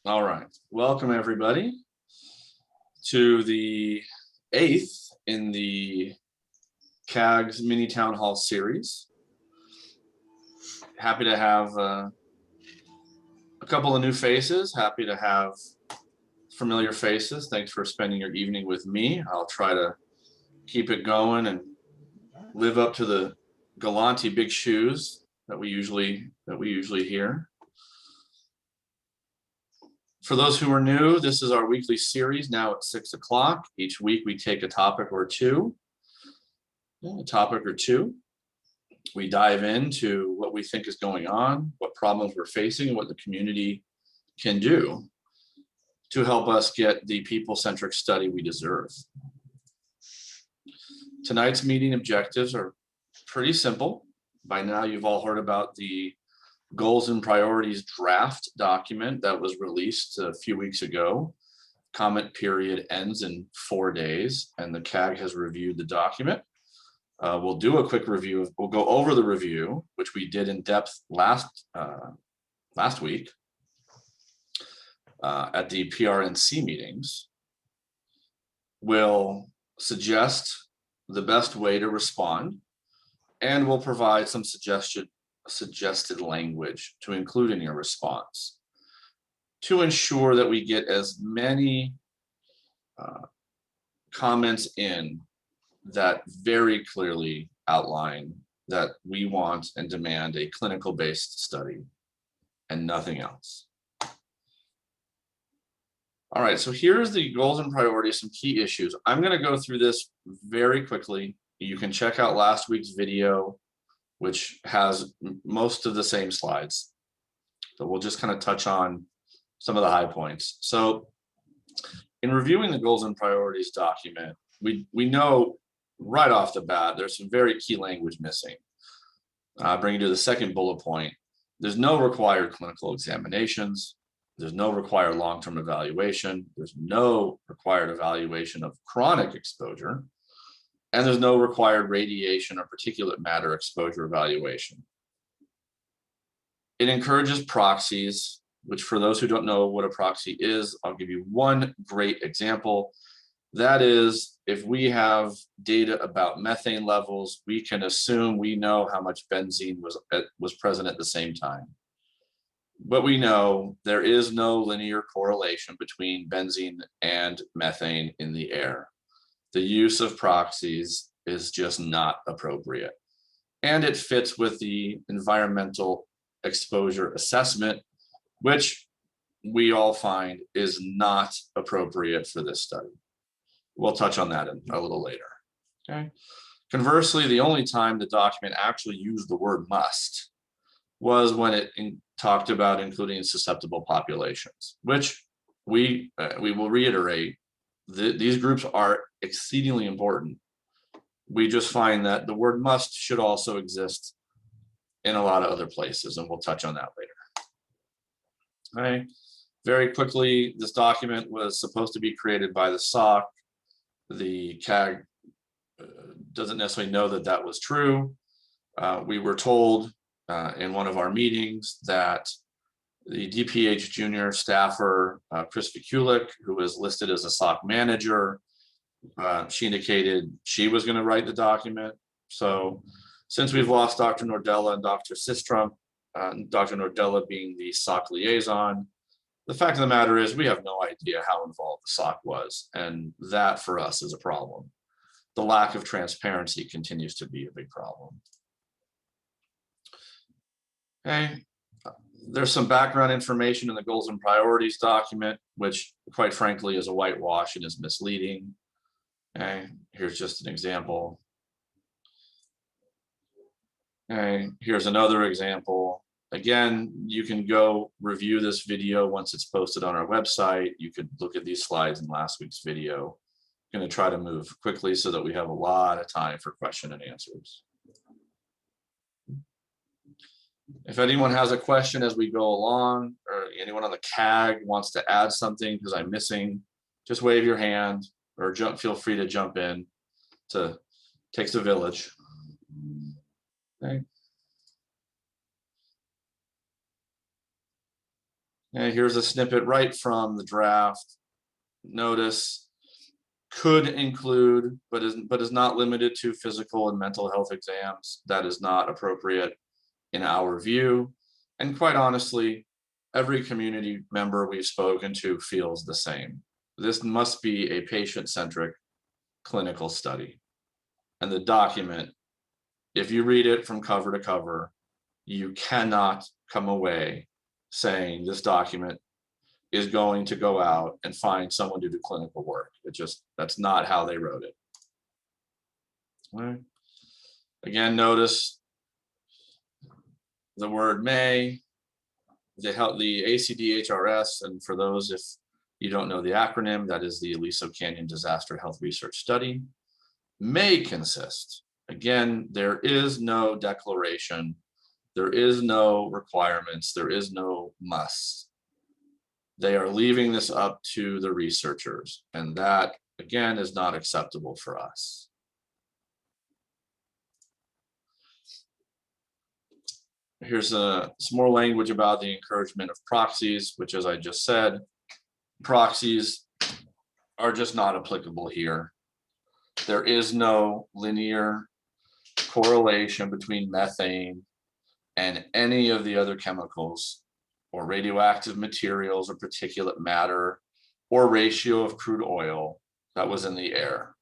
All right. Welcome, everybody, to the 8th in the CAG's mini town hall series. Happy to have a couple of new faces. Happy to have familiar faces. Thanks for spending your evening with me. I'll try to keep it going and live up to the Galanti big shoes that we usually hear. For those who are new, this is our weekly series now at 6 o'clock. Each week we take a topic or two. We dive into what we think is going on, what problems we're facing, and what the community can do to help us get the people-centric study we deserve. Tonight's meeting objectives are pretty simple. By now you've all heard about the goals and priorities draft document that was released a few weeks ago. Comment period ends in 4 days, and the CAG has reviewed the document. We'll do a quick review. We'll go over the review, which we did in depth last week at the PRNC meetings. We'll suggest the best way to respond, and we'll provide some suggested language to include in your response to ensure that we get as many comments in that very clearly outline that we want and demand a clinical based study and nothing else. All right, so here's the goals and priorities, some key issues. I'm going to go through this very quickly. You can check out last week's video, which has most of the same slides. So we'll just kind of touch on some of the high points. So in reviewing the goals and priorities document, we know right off the bat, there's some very key language missing. Bringing to the second bullet point, there's no required clinical examinations. There's no required long-term evaluation. There's no required evaluation of chronic exposure. And there's no required radiation or particulate matter exposure evaluation. It encourages proxies, which for those who don't know what a proxy is, I'll give you one great example. That is, if we have data about methane levels, we can assume we know how much benzene was present at the same time. But we know there is no linear correlation between benzene and methane in the air. The use of proxies is just not appropriate. And it fits with the environmental exposure assessment, which we all find is not appropriate for this study. We'll touch on that a little later. Okay. Conversely, the only time the document actually used the word must was when it talked about including susceptible populations, which we will reiterate. These groups are exceedingly important. We just find that the word must should also exist in a lot of other places, and we'll touch on that later. All right. Very quickly, this document was supposed to be created by the SOC. The CAG doesn't necessarily know that that was true. We were told in one of our meetings that the DPH junior staffer, Chris Vikulik, who is listed as a SOC manager, she indicated she was going to write the document. So since we've lost Dr. Nordella and Dr. Sistrom, Dr. Nordella being the SOC liaison, the fact of the matter is we have no idea how involved the SOC was, and that for us is a problem. The lack of transparency continues to be a big problem. Okay. There's some background information in the goals and priorities document, which quite frankly is a whitewash and is misleading. Okay. Here's just an example. Okay. Here's another example. Again, you can go review this video once it's posted on our website. You could look at these slides in last week's video. I'm going to try to move quickly so that we have a lot of time for question and answers. If anyone has a question as we go along, or anyone on the CAG wants to add something because I'm missing, just wave your hand or feel free to jump in. Takes a village. Okay. And here's a snippet right from the draft. Notice could include, but is not limited to physical and mental health exams. That is not appropriate in our view. And quite honestly, every community member we've spoken to feels the same. This must be a patient-centric clinical study. And the document, if you read it from cover to cover, you cannot come away saying this document is going to go out and find someone to do clinical work. That's not how they wrote it. All right. Again, notice the word may, the ACDHRS, and for those if you don't know the acronym, that is the Aliso Canyon Disaster Health Research Study, may consist. Again, there is no declaration, there is no requirements, there is no must. They are leaving this up to the researchers, and that, again, is not acceptable for us. Here's some more language about the encouragement of proxies, which, as I just said, proxies are just not applicable here. There is no linear correlation between methane and any of the other chemicals or radioactive materials or particulate matter or ratio of crude oil that was in the air.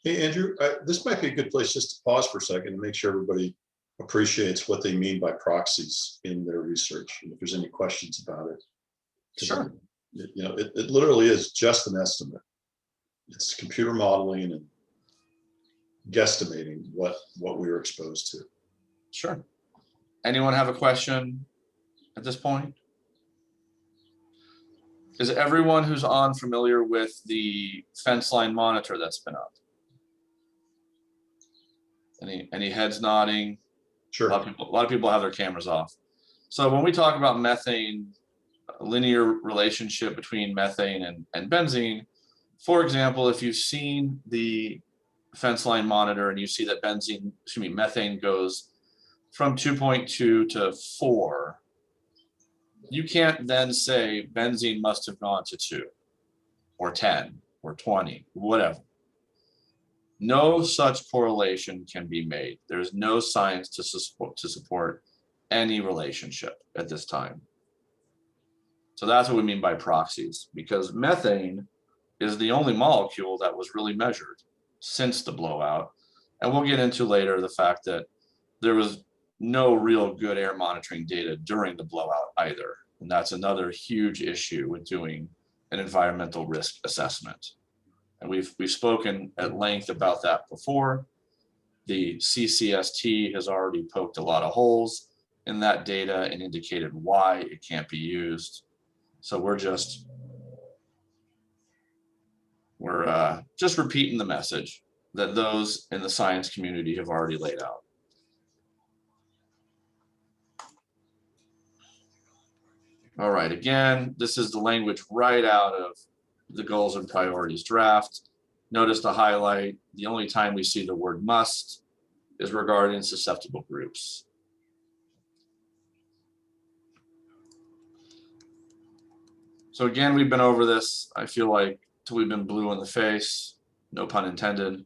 Hey, Andrew, this might be a good place just to pause for a second and make sure everybody appreciates what they mean by proxies in their research, and if there's any questions about it. Sure. You know, it literally is just an estimate. It's computer modeling and guesstimating what we were exposed to. Sure. Anyone have a question at this point? Is everyone who's on familiar with the fence line monitor that's been up? Any heads nodding? Sure. A lot of people have their cameras off. So when we talk about methane, linear relationship between methane and benzene, for example, if you've seen the fence line monitor and you see that methane goes from 2.2 to 4, you can't then say benzene must have gone to 2 or 10 or 20, whatever. No such correlation can be made. There's no science to support any relationship at this time. So that's what we mean by proxies, because methane is the only molecule that was really measured since the blowout. And we'll get into later the fact that there was no real good air monitoring data during the blowout either. And that's another huge issue with doing an environmental risk assessment. And we've spoken at length about that before. The CCST has already poked a lot of holes in that data and indicated why it can't be used. So we're just repeating the message that those in the science community have already laid out. All right, again, this is the language right out of the goals and priorities draft. Notice the highlight, the only time we see the word must is regarding susceptible groups. So again, we've been over this, I feel like, till we've been blue in the face, no pun intended.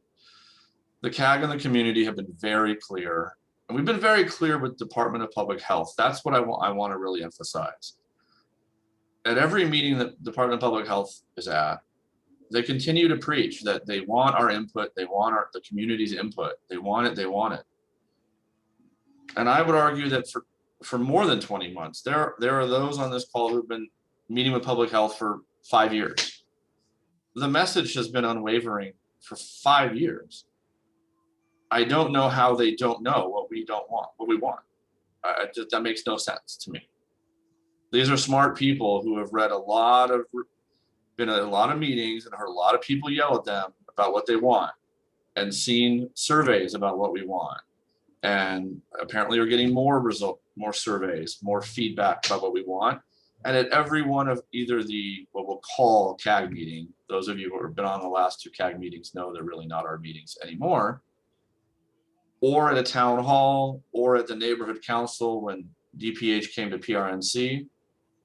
The CAG and the community have been very clear, and we've been very clear with Department of Public Health. That's what I want to really emphasize. At every meeting that the Department of Public Health is at, they continue to preach that they want our input, they want the community's input, they want it. And I would argue that for more than 20 months, there are those on this call who've been meeting with public health for 5 years. The message has been unwavering for 5 years. I don't know how they don't know what we want. That makes no sense to me. These are smart people who have been at a lot of meetings and heard a lot of people yell at them about what they want and seen surveys about what we want. And apparently are getting more surveys, more feedback about what we want. And at every one of either what we'll call CAG meeting, those of you who have been on the last 2 CAG meetings know they're really not our meetings anymore, or at a town hall, or at the neighborhood council when DPH came to PRNC,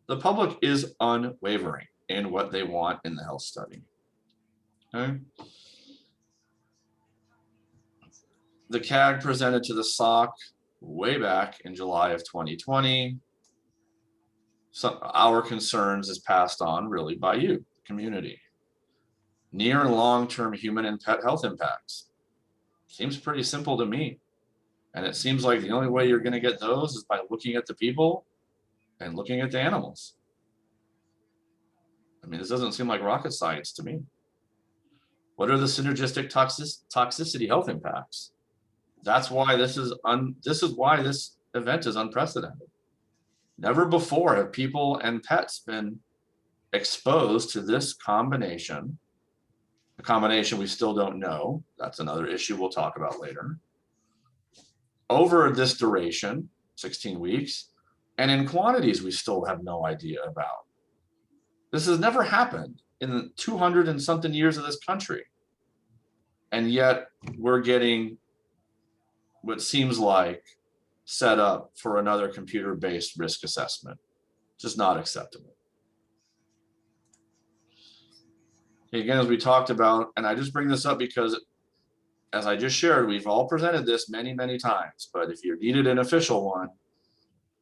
the public is unwavering in what they want in the health study. Okay. The CAG presented to the SOC way back in July of 2020. So our concerns is passed on really by you, the community. Near and long-term human and pet health impacts. Seems pretty simple to me. And it seems like the only way you're going to get those is by looking at the people and looking at the animals. I mean, this doesn't seem like rocket science to me. What are the synergistic toxicity health impacts? That's why this is why this event is unprecedented. Never before have people and pets been exposed to this combination. A combination we still don't know. That's another issue we'll talk about later. Over this duration, 16 weeks, and in quantities we still have no idea about. This has never happened in the 200 and something years of this country. And yet we're getting what seems like set up for another computer-based risk assessment. Just not acceptable. Again, as we talked about, and I just bring this up because as I just shared, we've all presented this many, many times, but if you needed an official one,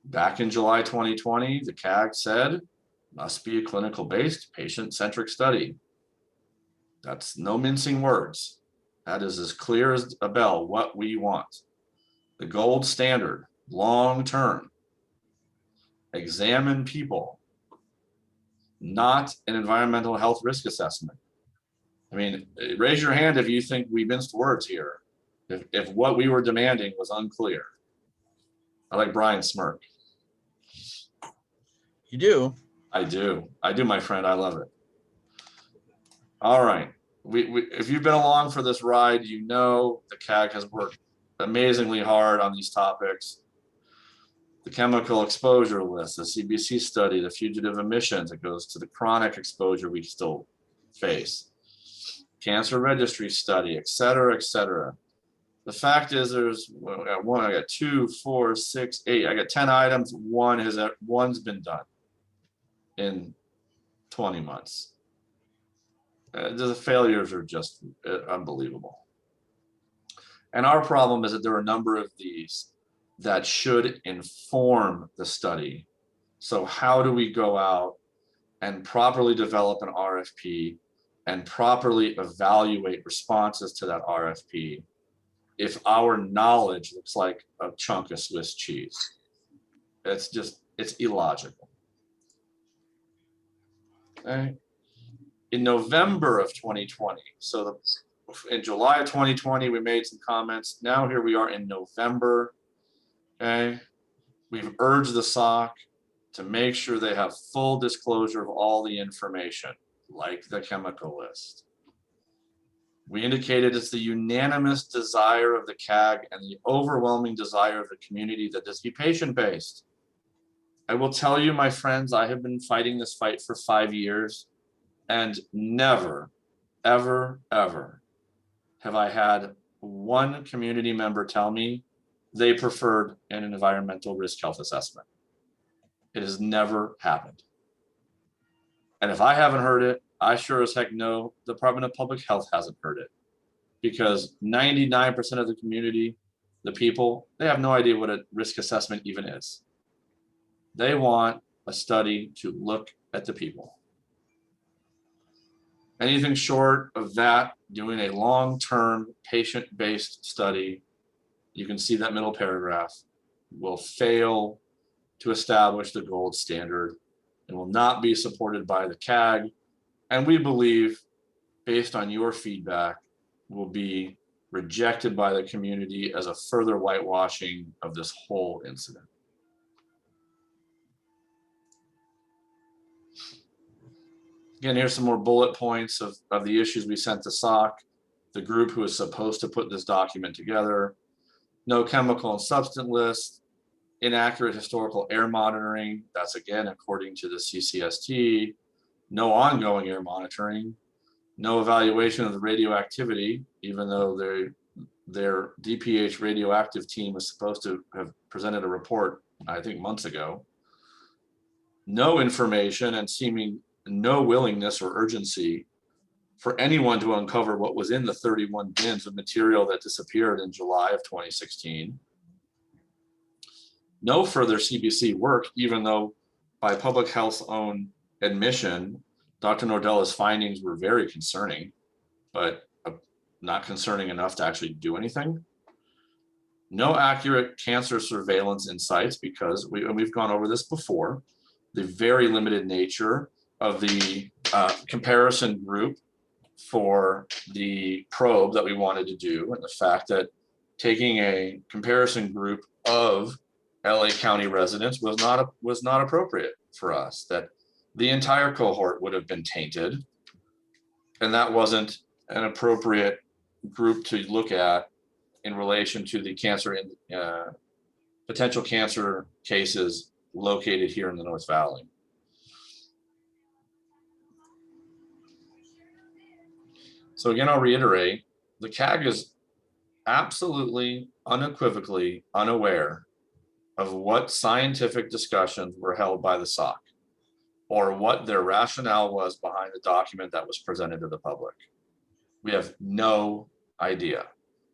back in July 2020, the CAG said, must be a clinical-based, patient-centric study. That's no mincing words. That is as clear as a bell what we want. The gold standard, long-term, examine people, not an environmental health risk assessment. I mean, raise your hand if you think we minced words here, if what we were demanding was unclear. I like Brian's smirk. You do? I do, my friend, I love it. All right, if you've been along for this ride, you know the CAG has worked amazingly hard on these topics. The chemical exposure list, the CBC study, the fugitive emissions, it goes to the chronic exposure we still face. Cancer registry study, et cetera, et cetera. The fact is there's I got 2, 4, 6, 8, I got 10 items. One's been done in 20 months. The failures are just unbelievable. And our problem is that there are a number of these that should inform the study. So how do we go out and properly develop an RFP and properly evaluate responses to that RFP if our knowledge looks like a chunk of Swiss cheese? It's illogical. Okay. In November of 2020, so in July of 2020, we made some comments. Now here we are in November. Okay, we've urged the SOC to make sure they have full disclosure of all the information, like the chemical list. We indicated it's the unanimous desire of the CAG and the overwhelming desire of the community that this be patient-based. I will tell you, my friends, I have been fighting this fight for 5 years, and never, ever, ever have I had one community member tell me they preferred an environmental risk health assessment. It has never happened. And if I haven't heard it, I sure as heck know the Department of Public Health hasn't heard it, because 99% of the community, the people, they have no idea what a risk assessment even is. They want a study to look at the people. Anything short of that, doing a long-term patient-based study, you can see that middle paragraph, will fail to establish the gold standard and will not be supported by the CAG. And we believe, based on your feedback, will be rejected by the community as a further whitewashing of this whole incident. Again, here's some more bullet points of the issues we sent to SOC, the group who is supposed to put this document together. No chemical and substance list, inaccurate historical air monitoring. That's again, according to the CCST. No ongoing air monitoring. No evaluation of the radioactivity, even though their DPH radioactive team was supposed to have presented a report I think months ago, no information and seeming no willingness or urgency for anyone to uncover what was in the 31 bins of material that disappeared in July of 2016. No further CBC work, even though by public health's own admission, Dr. Nordella's findings were very concerning, but not concerning enough to actually do anything. No accurate cancer surveillance insights, because we've gone over this before, the very limited nature of the comparison group for the probe that we wanted to do, and the fact that taking a comparison group of LA County residents was not appropriate for us, that the entire cohort would have been tainted, and that wasn't an appropriate group to look at in relation to the cancer and potential cancer cases located here in the North Valley. So again, I'll reiterate, the CAG is absolutely unequivocally unaware of what scientific discussions were held by the SOC or what their rationale was behind the document that was presented to the public. We have no idea.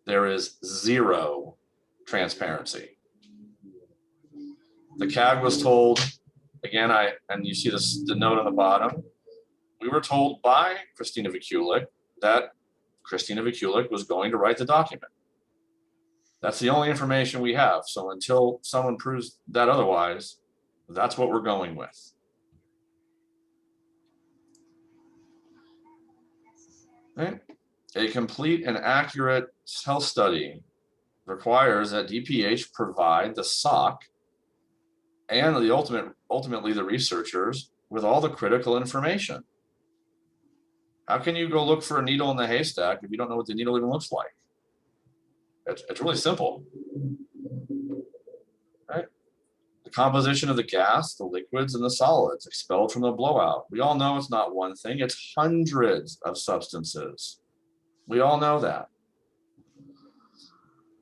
There is zero transparency. The CAG was told, again, and you see this, the note on the bottom, we were told by Christina Vikulik that Christina Vikulik was going to write the document. That's the only information we have. So until someone proves that otherwise, that's what we're going with. Right? A complete and accurate health study requires that DPH provide the SOC and ultimately the researchers with all the critical information. How can you go look for a needle in the haystack if you don't know what the needle even looks like? It's really simple, right? The composition of the gas, the liquids, and the solids expelled from the blowout. We all know it's not one thing, it's hundreds of substances. We all know that.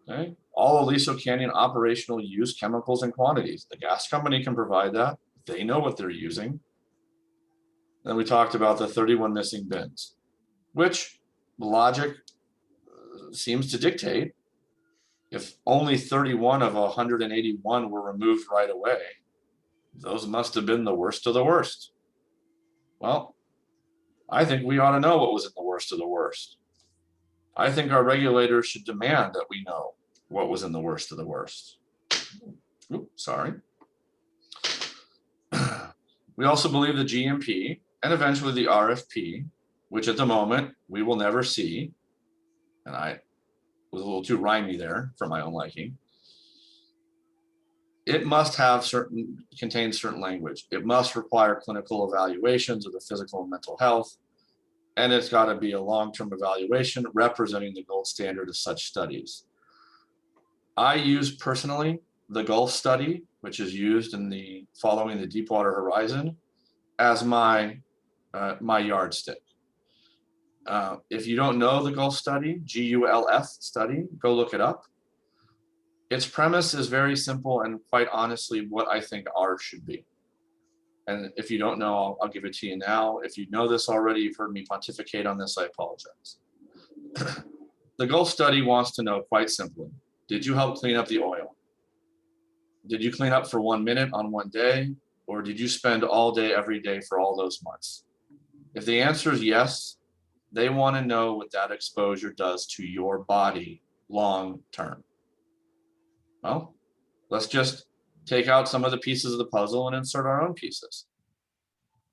Okay? All Aliso Canyon operational use chemicals and quantities. The gas company can provide that. They know what they're using. Then we talked about the 31 missing bins, which logic seems to dictate if only 31 of 181 were removed right away, those must have been the worst of the worst. Well, I think we ought to know what was in the worst of the worst. I think our regulators should demand that we know what was in the worst of the worst. Oops, sorry. We also believe the GMP and eventually the RFP, which at the moment we will never see, and I was a little too rhymey there for my own liking. It must have contain certain language. It must require clinical evaluations of the physical and mental health, and it's got to be a long-term evaluation representing the gold standard of such studies. I use personally the Gulf study, which is used in following the Deepwater Horizon, as my yardstick. If you don't know the Gulf study, GULF study, go look it up. Its premise is very simple and quite honestly what I think ours should be. And if you don't know, I'll give it to you now. If you know this already, you've heard me pontificate on this, I apologize. The Gulf study wants to know quite simply, did you help clean up the oil? Did you clean up for 1 minute on one day? Or did you spend all day, every day for all those months? If the answer is yes, they want to know what that exposure does to your body long term. Well, let's just take out some of the pieces of the puzzle and insert our own pieces.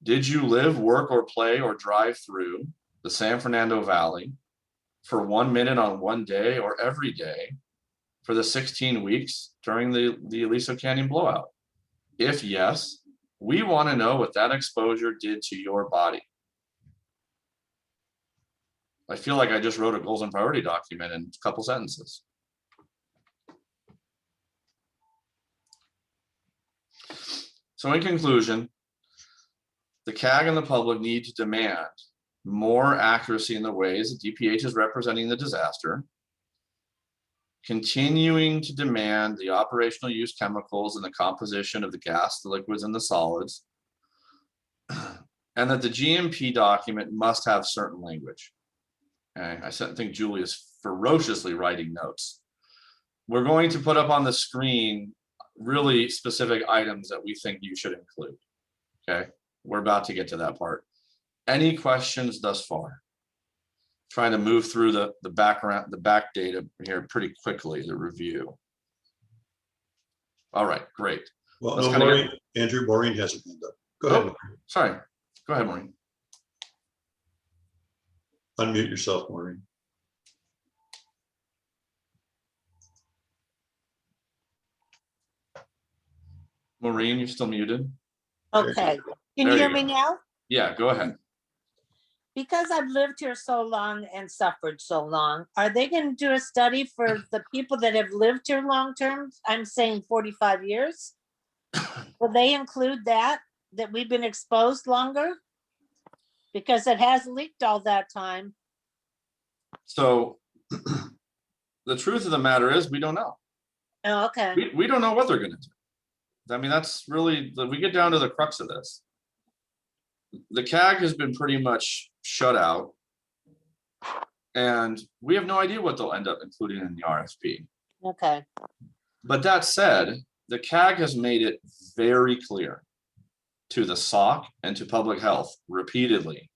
Did you live, work, or play, or drive through the San Fernando Valley for 1 minute on one day or every day for the 16 weeks during the Aliso Canyon blowout? If yes, we want to know what that exposure did to your body. I feel like I just wrote a goals and priority document in a couple sentences. So in conclusion, the CAG and the public need to demand more accuracy in the ways that DPH is representing the disaster, continuing to demand the operational use chemicals and the composition of the gas, the liquids, and the solids, and that the GMP document must have certain language. Okay, I think Julie is ferociously writing notes. We're going to put up on the screen really specific items that we think you should include. Okay, we're about to get to that part. Any questions thus far? Trying to move through the background, the back data here pretty quickly to review. All right, great. Well, Let's no, kinda Maureen, Andrew, Maureen has her hand up. Go ahead. Sorry, go ahead, Maureen. Unmute yourself, Maureen. Maureen, you're still muted. Okay, can There you hear you me go. now? Yeah, go ahead. Because I've lived here so long and suffered so long, are they going to do a study for the people that have lived here long term? I'm saying 45 years. Will they include that we've been exposed longer? Because it has leaked all that time. So the truth of the matter is we don't know. Oh, okay. We don't know what they're going to do. I mean, that's really, we get down to the crux of this. The CAG has been pretty much shut out, and we have no idea what they'll end up including in the RFP. Okay. But that said, the CAG has made it very clear to the SOC and to public health repeatedly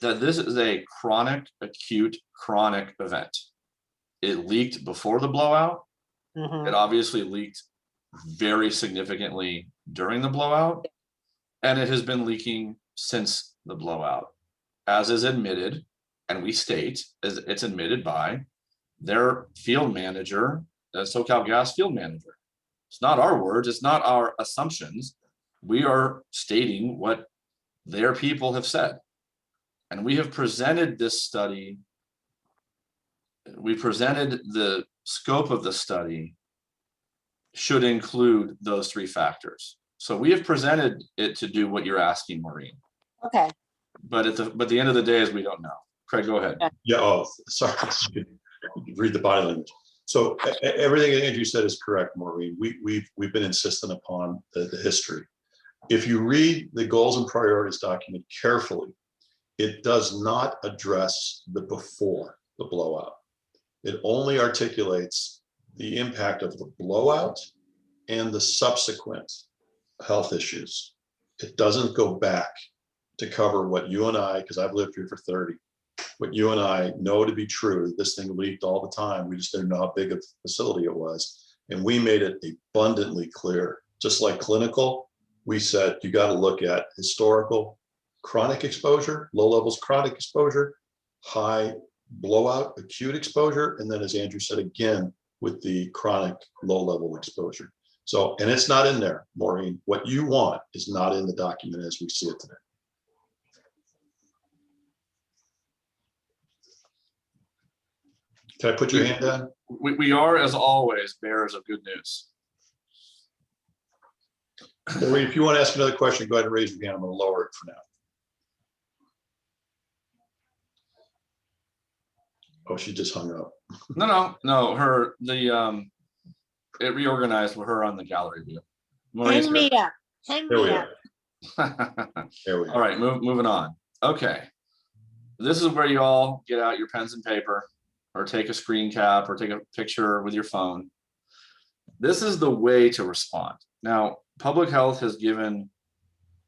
that this is a chronic, acute, chronic event. It leaked before the blowout. Mhm. It obviously leaked very significantly during the blowout, and it has been leaking since the blowout, as is admitted, and we state, as it's admitted by their field manager, the SoCal Gas field manager. It's not our words, it's not our assumptions. We are stating what their people have said. And we have presented this study. We presented the scope of the study should include those three factors. So we have presented it to do what you're asking, Maureen. Okay. But at the end of the day is we don't know. Craig, go ahead. Yeah, oh, sorry. You could read the body language. So everything that Andrew said is correct, Maureen. We've been insistent upon the history. If you read the goals and priorities document carefully, it does not address the before the blowout. It only articulates the impact of the blowout and the subsequent health issues. It doesn't go back to cover what you and I, because I've lived here for 30, what you and I know to be true. This thing leaked all the time. We just didn't know how big a facility it was. And we made it abundantly clear. Just like clinical, we said you got to look at historical chronic exposure, low levels chronic exposure, high blowout acute exposure, and then as Andrew said again, with the chronic low level exposure. So, and it's not in there, Maureen. What you want is not in the document as we see it today. Can I put your hand down? We are, as always, bearers of good news. Maureen, if you want to ask another question, go ahead and raise your hand. I'm going to lower it for now. Oh, she just hung up. No. It reorganized with her on the gallery view. Maureen's Hang me here. up. Hang There we me are. up. There we All go. right, moving on. Okay. This is where you all get out your pens and paper or take a screen cap or take a picture with your phone. This is the way to respond. Now, public health has given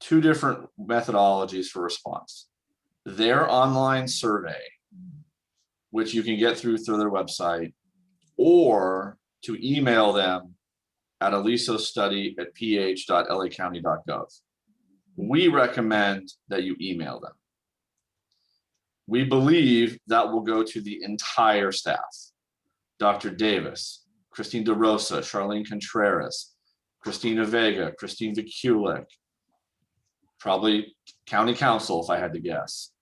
two different methodologies for response. Their online survey, which you can get through their website, or to email them at alisostudy@ph.lacounty.gov. We recommend that you email them. We believe that will go to the entire staff. Dr. Davis, Christine DeRosa, Charlene Contreras, Christina Vega, Christine Vikulik, probably county council if I had to guess,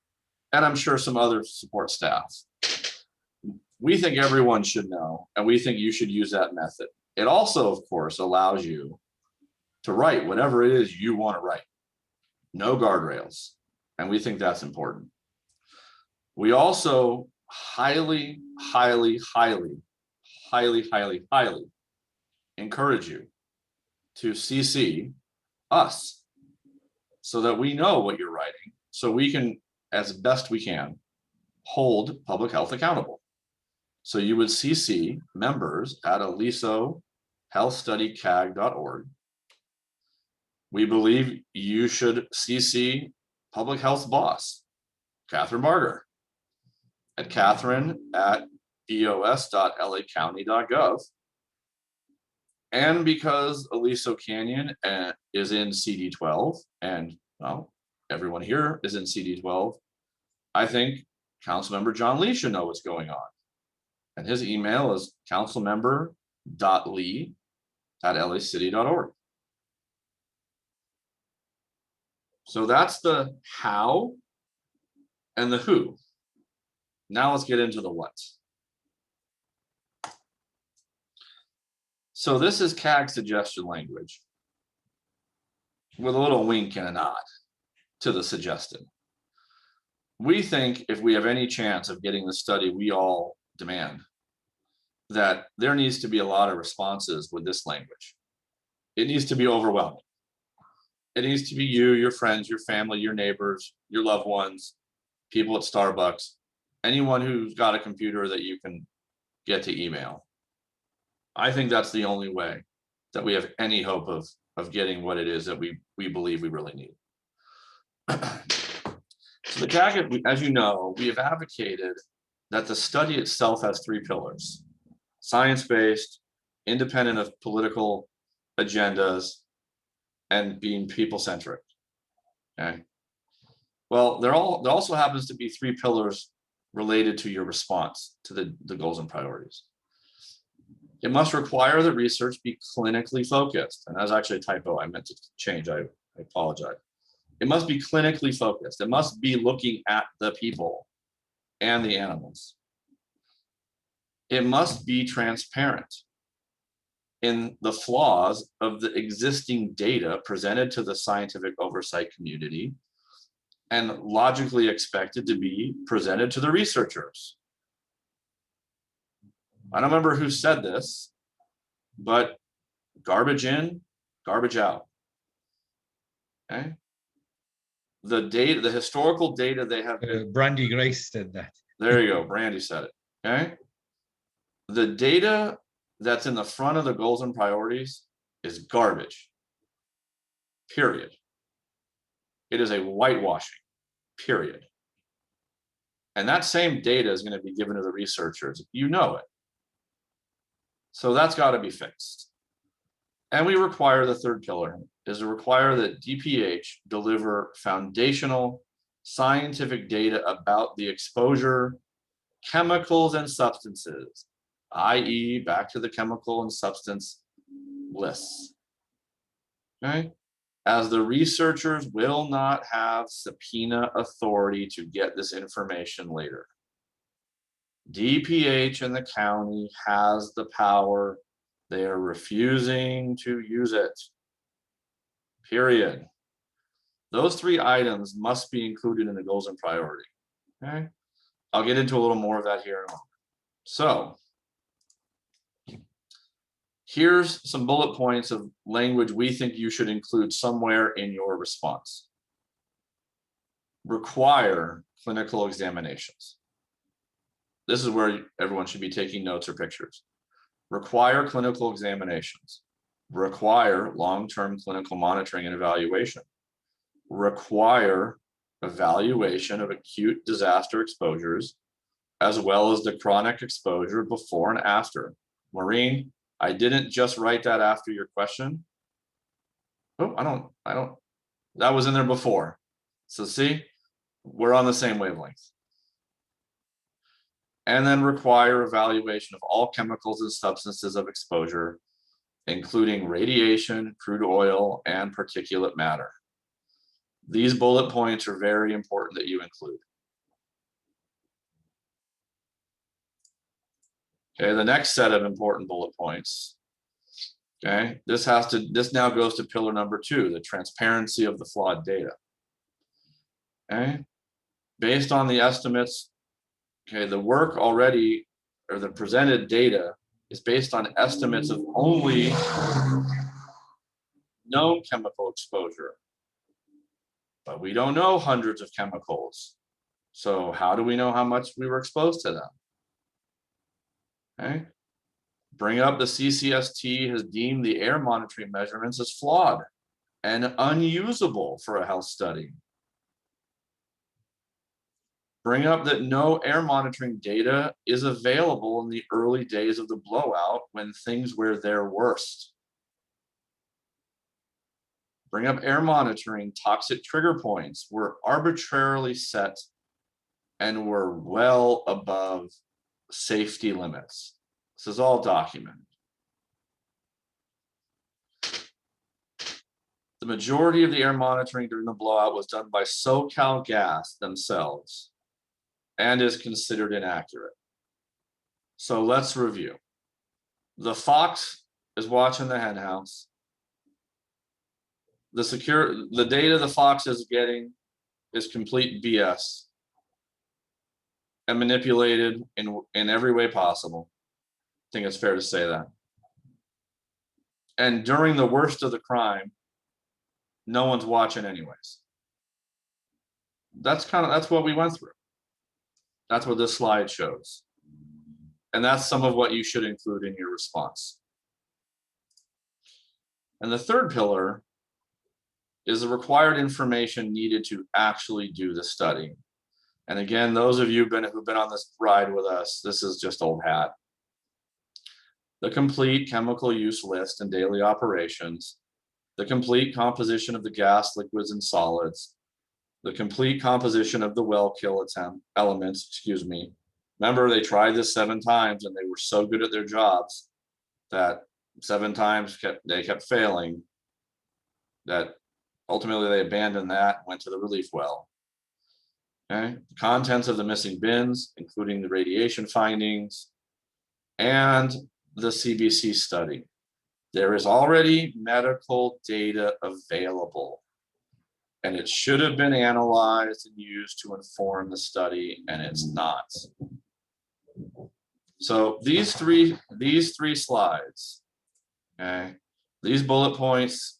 and I'm sure some other support staff. We think everyone should know, and we think you should use that method. It also, of course, allows you to write whatever it is you want to write. No guardrails, and we think that's important. We also highly highly, highly, highly encourage you to CC us so that we know what you're writing, so we can, as best we can, hold public health accountable. So you would CC members at Aliso healthstudycag.org. We believe you should CC public health boss, Catherine Barger, at catherine@bos.lacounty.gov. And because Aliso Canyon is in CD12, and well, everyone here is in CD12, I think Councilmember John Lee should know what's going on. And his email is councilmember.lee@lacity.org. So that's the how and the who. Now let's get into the what. So this is CAG suggestion language with a little wink and a nod to the suggested. We think if we have any chance of getting the study we all demand, that there needs to be a lot of responses with this language. It needs to be overwhelming. It needs to be you, your friends, your family, your neighbors, your loved ones, people at Starbucks, anyone who's got a computer that you can get to email. I think that's the only way that we have any hope of getting what it is that we believe we really need. So the CAG, as you know, we have advocated that the study itself has 3 pillars: science-based, independent of political agendas, and being people-centric. Okay. Well, there also happens to be 3 pillars related to your response to the goals and priorities. It must require that research be clinically focused. And that's actually a typo I meant to change. I apologize. It must be clinically focused. It must be looking at the people and the animals. It must be transparent in the flaws of the existing data presented to the scientific oversight community and logically expected to be presented to the researchers. I don't remember who said this, but garbage in, garbage out. Okay. The data, the historical data they have. Brandy Grace said that. There you go. Brandy said it. Okay. The data that's in the front of the goals and priorities is garbage. Period. It is a whitewashing. Period. And that same data is going to be given to the researchers. You know it. So that's got to be fixed. And we require the 3rd pillar is to require that DPH deliver foundational scientific data about the exposure, chemicals, and substances, i.e., back to the chemical and substance lists. Okay? As the researchers will not have subpoena authority to get this information later. DPH in the county has the power. They are refusing to use it. Period. Those 3 items must be included in the goals and priority. Okay. I'll get into a little more of that here in a moment. So here's some bullet points of language we think you should include somewhere in your response. Require clinical examinations. This is where everyone should be taking notes or pictures. Require clinical examinations. Require long-term clinical monitoring and evaluation. Require evaluation of acute disaster exposures, as well as the chronic exposure before and after. Maureen, I didn't just write that after your question. Oh, I don't, that was in there before. So see, we're on the same wavelength. And then require evaluation of all chemicals and substances of exposure, including radiation, crude oil, and particulate matter. These bullet points are very important that you include. Okay, the next set of important bullet points. Okay, this now goes to pillar number 2, the transparency of the flawed data. Okay, based on the estimates, okay, the work already, or the presented data is based on estimates of only known chemical exposure. But we don't know hundreds of chemicals. So how do we know how much we were exposed to them? Okay. Bring up the CCST has deemed the air monitoring measurements as flawed and unusable for a health study. Bring up that no air monitoring data is available in the early days of the blowout when things were their worst. Bring up air monitoring toxic trigger points were arbitrarily set and were well above safety limits. This is all documented. The majority of the air monitoring during the blowout was done by CAG themselves and is considered inaccurate. So let's review. The fox is watching the hen house. The data the fox is getting is complete BS and manipulated in every way possible. I think it's fair to say that. And during the worst of the crime, no one's watching anyways. That's what we went through. That's what this slide shows. And that's some of what you should include in your response. And the third pillar is the required information needed to actually do the study. And again, those of you who've been on this ride with us, this is just old hat. The complete chemical use list and daily operations, the complete composition of the gas, liquids, and solids, the complete composition of the well kill elements, Remember, they tried this 7 times and they were so good at their jobs that 7 times they kept failing, that ultimately they abandoned that and went to the relief well. Okay, the contents of the missing bins, including the radiation findings and the CBC study. There is already medical data available, and it should have been analyzed and used to inform the study, and it's not. So these three slides, okay, these bullet points,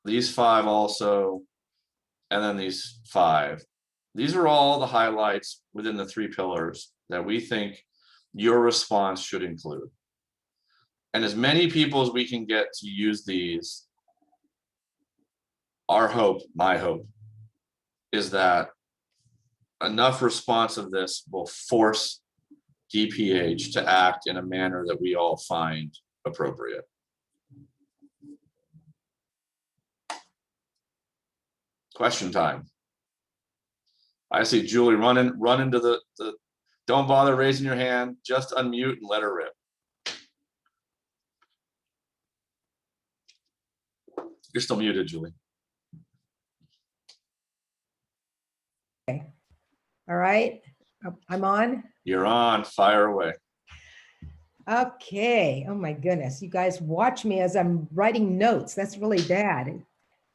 these 5 also, and then these 5. These are all the highlights within the 3 pillars that we think your response should include. And as many people as we can get to use these, our hope, my hope, is that enough response of this will force DPH to act in a manner that we all find appropriate. Question time. I see Julie run into the, don't bother raising your hand, just unmute and let her rip. You're still muted, Julie. Okay. All right, I'm on. You're on, fire away. Okay, oh my goodness, you guys watch me as I'm writing notes. That's really bad. I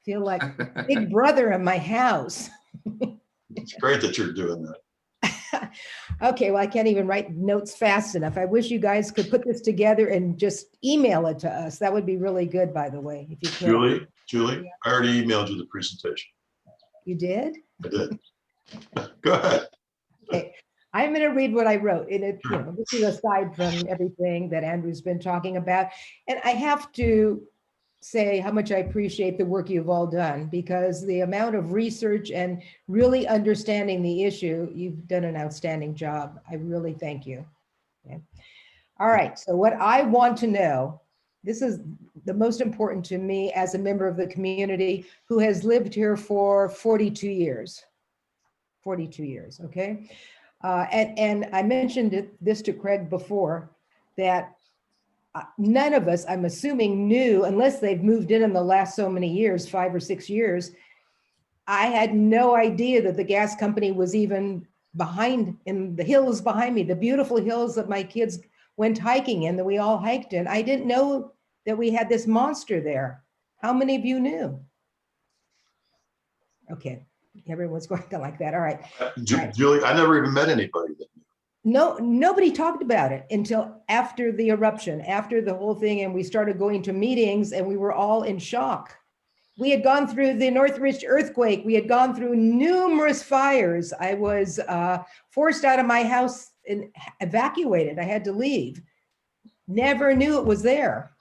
feel like big brother in my house. It's great that you're doing that. Okay, well, I can't even write notes fast enough. I wish you guys could put this together and just email it to us. That would be really good, by the way, if you could. Julie, Yeah. I already emailed you the presentation. You did? I did. Go ahead. Okay, I'm going to read what I wrote. And it, this is aside from everything that Andrew's been talking about. And I have to say how much I appreciate the work you've all done, because the amount of research and really understanding the issue, you've done an outstanding job. I really thank you. Okay. All right, so what I want to know, this is the most important to me as a member of the community who has lived here for 42 years. 42 years, okay? And I mentioned this to Craig before, that none of us, I'm assuming, knew, unless they've moved in the last so many years, 5 or 6 years. I had no idea that the gas company was even behind, in the hills behind me, the beautiful hills that my kids went hiking in, that we all hiked in. I didn't know that we had this monster there. How many of you knew? Okay, everyone's going to like that. All right. Julie, I never even met anybody that knew. No, nobody talked about it until after the eruption, after the whole thing, and we started going to meetings and we were all in shock. We had gone through the Northridge earthquake. We had gone through numerous fires. I was forced out of my house and evacuated. I had to leave. Never knew it was there.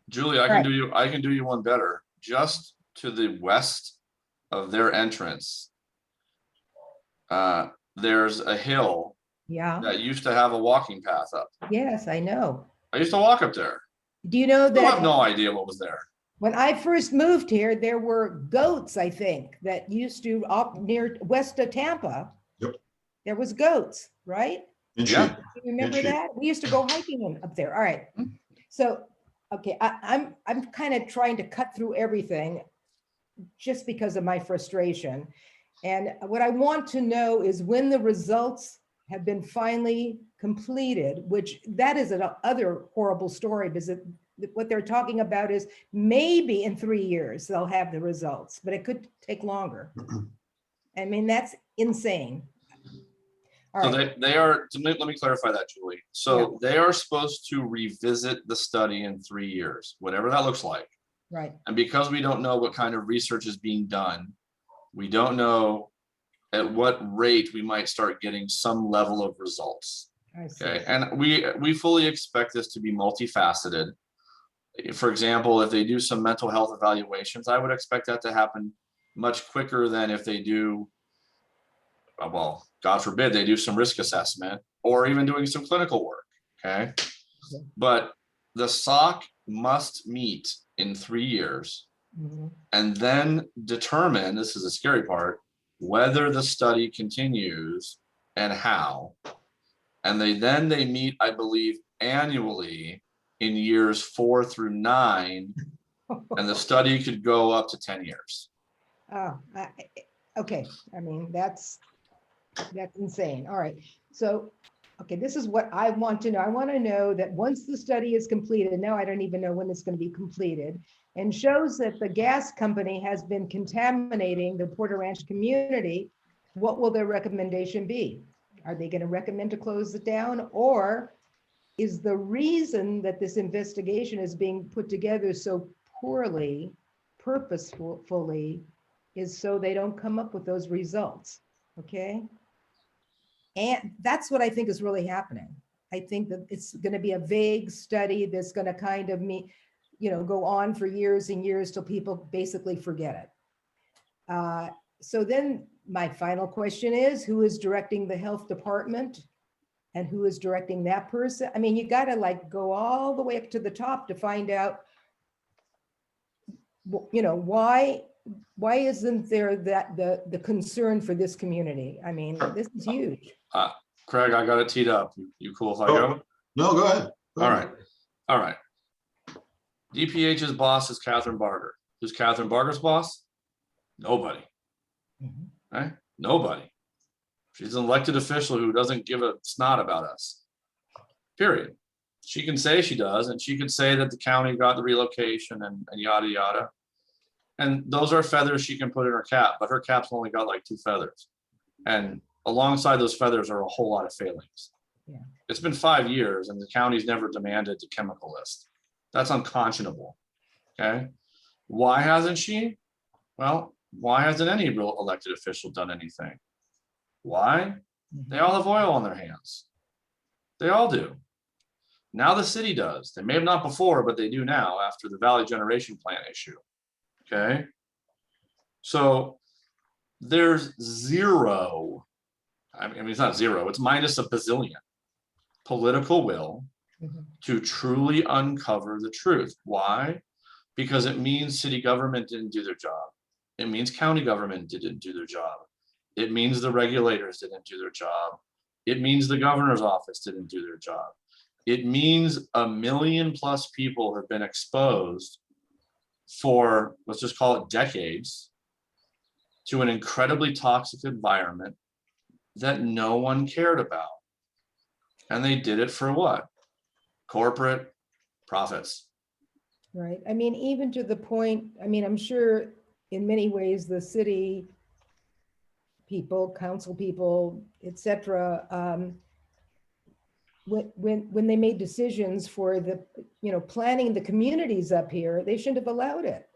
Julie, I can do you one better. Just to the west of their entrance, there's a hill Yeah, that used to have a walking path up. yes, I know. I used to walk up there. Do you know I have that no idea what was there. when I first moved here, there were goats, I think, that used to up near west of Tampa. Yep. There was goats, right? In Yeah. sheep. You remember sheep. that? We used to go hiking up there. All right. So, okay, I'm kind of trying to cut through everything just because of my frustration. And what I want to know is when the results have been finally completed, which that is another horrible story because what they're talking about is maybe in 3 years they'll have the results, but it could take longer. I mean, that's insane. All So right. they are, let me clarify that, Julie. So they are supposed to revisit the study in 3 years, whatever that looks like. Right. And because we don't know what kind of research is being done, we don't know at what rate we might start getting some level of results. I see. Okay, and we fully expect this to be multifaceted. For example, if they do some mental health evaluations, I would expect that to happen much quicker than if they do, well, God forbid, they do some risk assessment or even doing some clinical work. Okay. But the SOC must meet in 3 years Mhm. and then determine, this is the scary part, whether the study continues and how. And they meet, I believe, annually in years 4 through 9, and the study could go up to 10 years. Oh, okay. I mean, that's insane. All right. So, okay, this is what I want to know. I want to know that once the study is completed, now I don't even know when it's going to be completed, and shows that the gas company has been contaminating the Porter Ranch community, what will their recommendation be? Are they going to recommend to close it down? Or is the reason that this investigation is being put together so poorly, purposefully, is so they don't come up with those results? Okay. And that's what I think is really happening. I think that it's going to be a vague study that's going to kind of go on for years and years till people basically forget it. So then my final question is, who is directing the health department and who is directing that person? I mean, you got to like go all the way up to the top to find out, why isn't there that the concern for this community? I mean, this is huge. Craig, I got it teed up. You cool if I go? No, go ahead. Go All ahead. right. All right. DPH's boss is Catherine Barger. Who's Catherine Barger's boss? Nobody. Mhm. Right? Nobody. She's an elected official who doesn't give a snot about us. Period. She can say she does, and she can say that the county got the relocation and yada yada. And those are feathers she can put in her cap, but her cap's only got like 2 feathers. And alongside those feathers are a whole lot of failings. Yeah. It's been 5 years and the county's never demanded the chemical list. That's unconscionable. Okay. Why hasn't she? Well, why hasn't any real elected official done anything? Why? They all have oil on their hands. They all do. Now the city does. They may have not before, but they do now after the Valley Generation Plan issue. Okay. So there's zero, I mean, it's not zero, it's minus a bazillion political will Mhm. to truly uncover the truth. Why? Because it means city government didn't do their job. It means county government didn't do their job. It means the regulators didn't do their job. It means the governor's office didn't do their job. It means 1 million plus people have been exposed for, let's just call it decades, to an incredibly toxic environment that no one cared about. And they did it for what? Corporate profits. Right. I mean, even to the point, I mean, I'm sure in many ways, the city people, council people, et cetera, when they made decisions for the, planning the communities up here, they shouldn't have allowed it.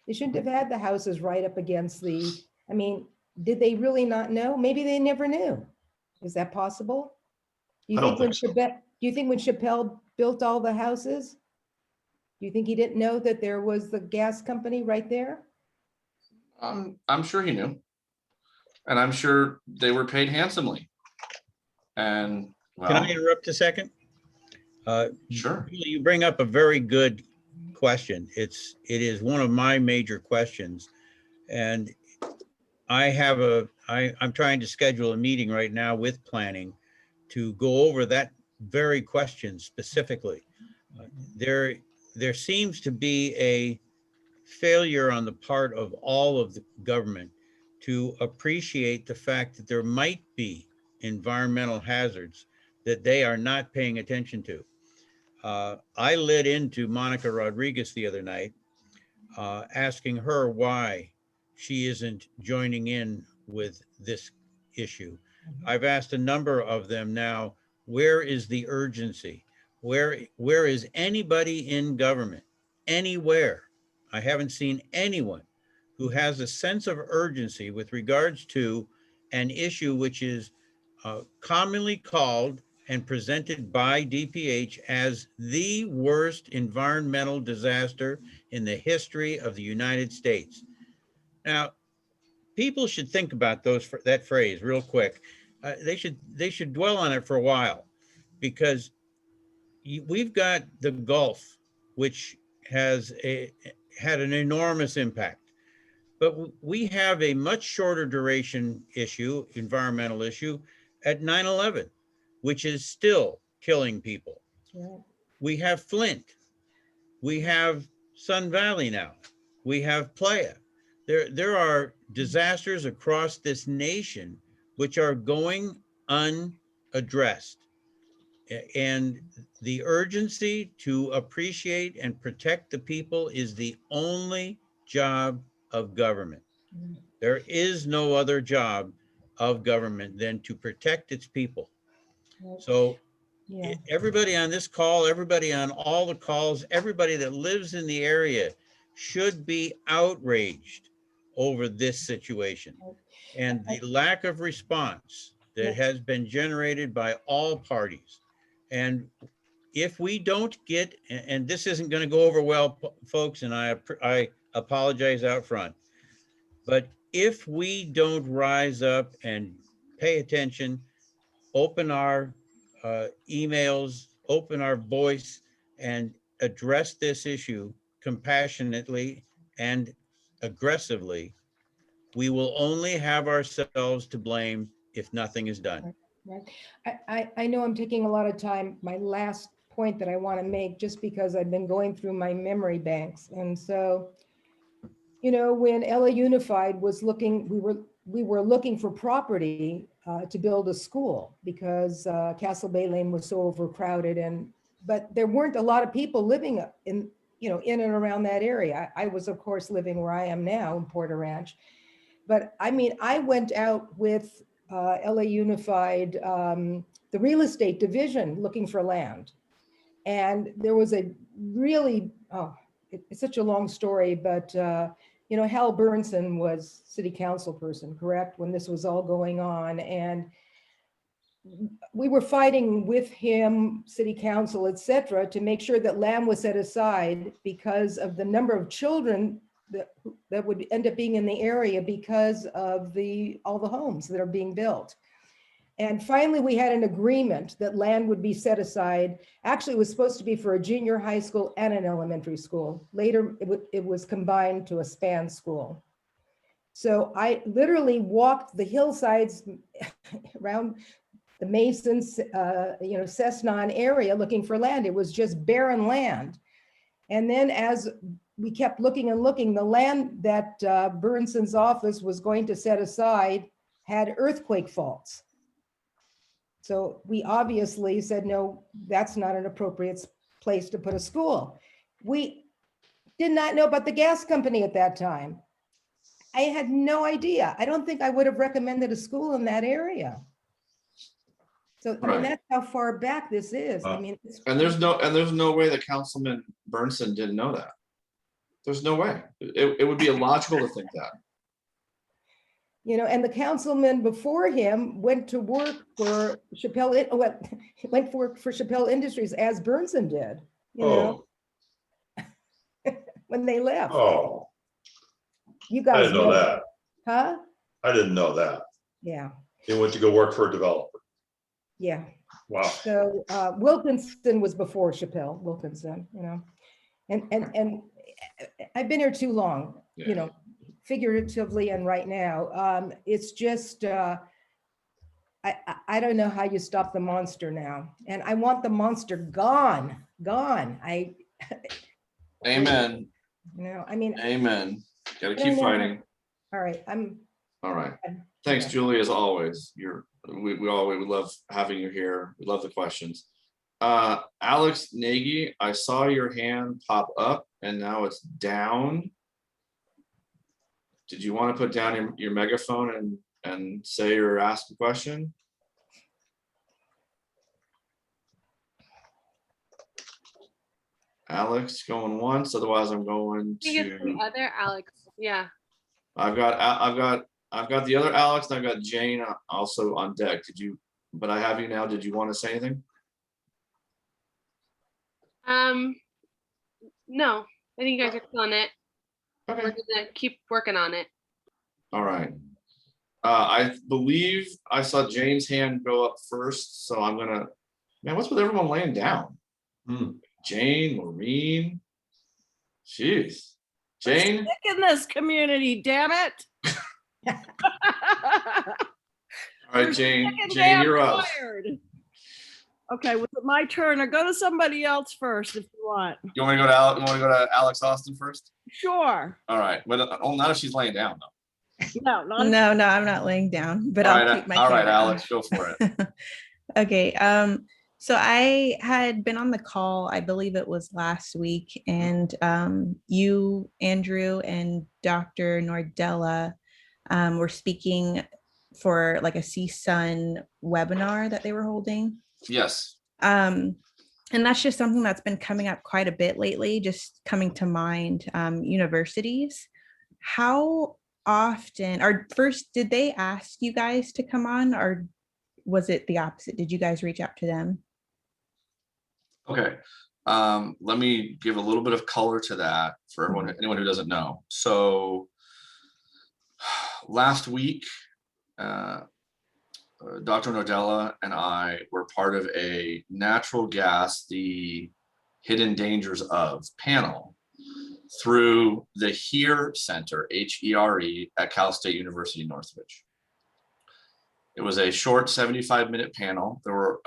They shouldn't have had the houses right up against the, I mean, did they really not know? Maybe they never knew. Is that possible? Do you I don't think when think so. Chappelle, do you think when Chappelle built all the houses, do you think he didn't know that there was the gas company right there? I'm sure he knew. And I'm sure they were paid handsomely. And Can I well, interrupt a second? sure. Julie, you bring up a very good question. It is one of my major questions. And I'm trying to schedule a meeting right now with planning to go over that very question specifically. There seems to be a failure on the part of all of the government to appreciate the fact that there might be environmental hazards that they are not paying attention to. I lit into Monica Rodriguez the other night, asking her why she isn't joining in with this issue. I've asked a number of them now, where is the urgency? Where is anybody in government, anywhere? I haven't seen anyone who has a sense of urgency with regards to an issue which is commonly called and presented by DPH as the worst environmental disaster in the history of the United States. Now, people should think about that phrase real quick. They should dwell on it for a while, because we've got the Gulf, which has had an enormous impact. But we have a much shorter duration issue, environmental issue, at 9/11, which is still killing people. Yeah. We have Flint. We have Sun Valley now. We have Playa. There are disasters across this nation which are going unaddressed. And the urgency to appreciate and protect the people is the only job of government. There is no other job of government than to protect its people. So Yeah. everybody on this call, everybody on all the calls, everybody that lives in the area should be outraged over this situation. And the lack of response that has been generated by all parties. And if we don't get, and this isn't going to go over well, folks, and I apologize out front, but if we don't rise up and pay attention, open our emails, open our voice, and address this issue compassionately and aggressively, we will only have ourselves to blame if nothing is done. Right. I know I'm taking a lot of time. My last point that I want to make, just because I've been going through my memory banks. And so, when LA Unified was looking, we were looking for property to build a school, because Castle Bay Lane was so overcrowded, but there weren't a lot of people living in and around that area. I was, of course, living where I am now in Porter Ranch. But I mean, I went out with LA Unified, the real estate division, looking for land. And there was a really, it's such a long story, but Hal Burnson was city council person, correct, when this was all going on. And we were fighting with him, city council, et cetera, to make sure that land was set aside because of the number of children that would end up being in the area because of all the homes that are being built. And finally, we had an agreement that land would be set aside. Actually, it was supposed to be for a junior high school and an elementary school. Later, it was combined to a span school. So I literally walked the hillsides around the Masons, Cessnon area looking for land. It was just barren land. And then as we kept looking and looking, the land that Burnson's office was going to set aside had earthquake faults. So we obviously said, no, that's not an appropriate place to put a school. We did not know about the gas company at that time. I had no idea. I don't think I would have recommended a school in that area. So, I Right. mean, that's how far back this is. I mean, it's, And there's no way that Councilman Burnson didn't know that. There's no way. It would be illogical to think that. you know, and the councilman before him went to work for went for Chappelle Industries as Burnson did, you know, when they left. Oh, You I guys didn't know that. Huh? I didn't know that. Yeah, He went to go work for a developer. yeah. Wow. So Wilkinson was before Chappelle, Wilkinson, you know, and I've been here too long, you know, figuratively and right now. It's just, I don't know how you stop the monster now. And I want the monster gone. Amen. You know, I mean, Amen. Gotta No, keep no. fighting. all right, All right. Thanks, okay. Julie, as always. We love having you here. We love the questions. Alex Nagy, I saw your hand pop up and now it's down. Did you want to put down your megaphone and say or ask a question? Alex going once, otherwise I'm going I think it's the to. other Alex. Yeah. I've got the other Alex and I've got Jane also on deck. But I have you now. Did you want to say anything? No, I think you guys are killing it. We're Okay. gonna keep working on it. All right. I believe I saw Jane's hand go up first, so I'm gonna. Man, what's with everyone laying down? Jane, Maureen. Jeez. Jane. Sick in this community, damn it. All right, We're Jane. sick and Jane, damn you're up. tired. Okay, was it my turn or go to somebody else first if you want? You want me to go to Alex Austin first? Sure. All right. But not if she's laying down though. No, not No, I'm not laying down, but All I'll right, keep my all right, camera Alex, go for it. on. Okay, so I had been on the call, I believe it was last week, and you, Andrew, and Dr. Nordella were speaking for like a CSUN webinar that they were holding. Yes. And that's just something that's been coming up quite a bit lately, just coming to mind. Universities, how often, or first, did they ask you guys to come on, or was it the opposite? Did you guys reach out to them? Okay. Let me give a little bit of color to that for anyone who doesn't know. So last week, Dr. Nordella and I were part of a natural gas, the hidden dangers of panel through the HERE Center, HERE, at Cal State University, Northridge. It was a short 75-minute panel. There were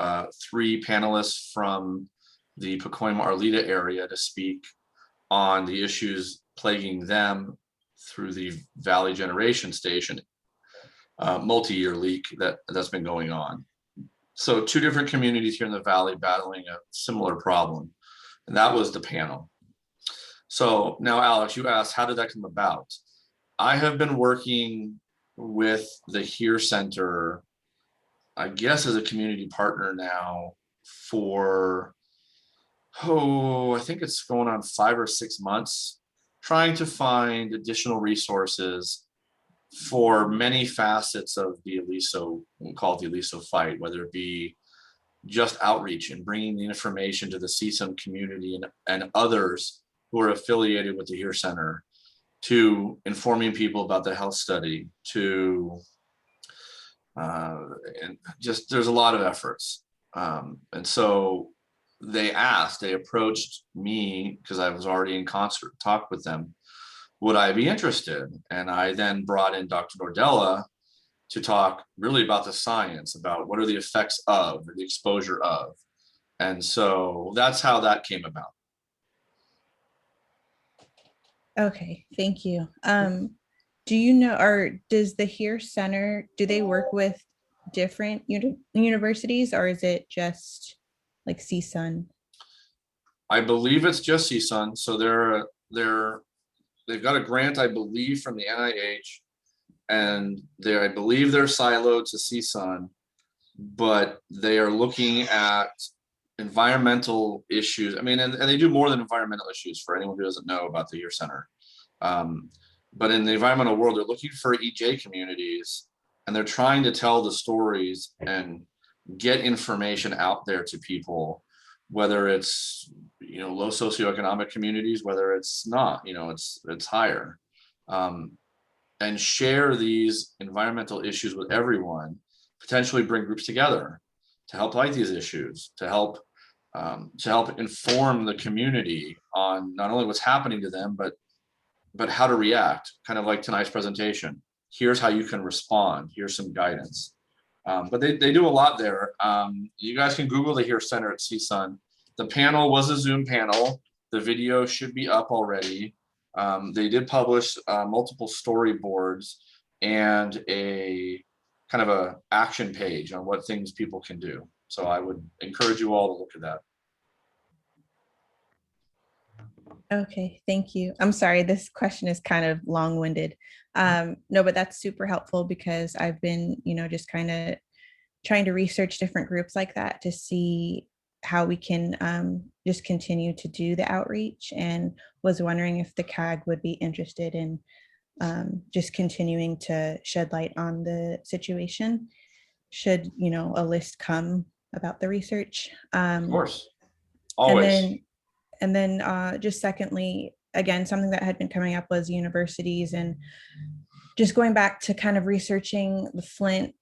3 panelists from the Pacoima-Arleta area to speak on the issues plaguing them through the Valley Generation Station multi-year leak that's been going on. So 2 different communities here in the Valley battling a similar problem. And that was the panel. So now, Alex, you asked, how did that come about? I have been working with the HERE Center, I guess, as a community partner now for, I think it's going on 5 or 6 months, trying to find additional resources for many facets of the Aliso, we'll call it the Aliso fight, whether it be just outreach and bringing the information to the CSUN community and others who are affiliated with the HERE Center, to informing people about the health study, to and just there's a lot of efforts. And so they approached me because I was already in concert talk with them. Would I be interested? And I then brought in Dr. Nordella to talk really about the science, about what are the effects of, or the exposure of. And so that's how that came about. Okay, thank you. Do you know, or does the HERE Center, do they work with different universities, or is it just like CSUN? I believe it's just CSUN. So they've got a grant, I believe, from the NIH, and I believe they're siloed to CSUN. but they are looking at environmental issues. I mean, and they do more than environmental issues for anyone who doesn't know about the Year Center. But in the environmental world, they're looking for EJ communities, and they're trying to tell the stories and get information out there to people, whether it's, you know, low socioeconomic communities, whether it's not, you know, it's higher, and share these environmental issues with everyone, potentially bring groups together to help fight these issues, to help inform the community on not only what's happening to them, but how to react, kind of like tonight's presentation. Here's how you can respond. Here's some guidance. But they do a lot there. You guys can Google the Year Center at CSUN. The panel was a Zoom panel. The video should be up already. They did publish multiple storyboards and a kind of a action page on what things people can do. So I would encourage you all to look at that. Okay, thank you. I'm sorry, this question is kind of long-winded. No, but that's super helpful because I've been, just kind of trying to research different groups like that to see how we can just continue to do the outreach, and was wondering if the CAG would be interested in just continuing to shed light on the situation should, a list come about the research. Of course, always. And then just secondly, again, something that had been coming up was universities, and just going back to kind of researching the Flint,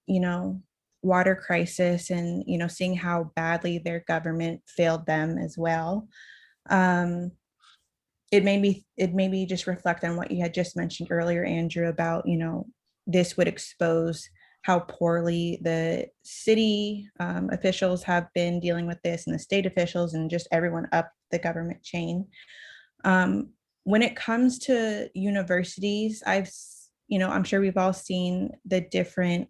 water crisis, and, seeing how badly their government failed them as well. It made me just reflect on what you had just mentioned earlier, Andrew, about, this would expose how poorly the city officials have been dealing with this, and the state officials, and just everyone up the government chain. When it comes to universities, I'm sure we've all seen the different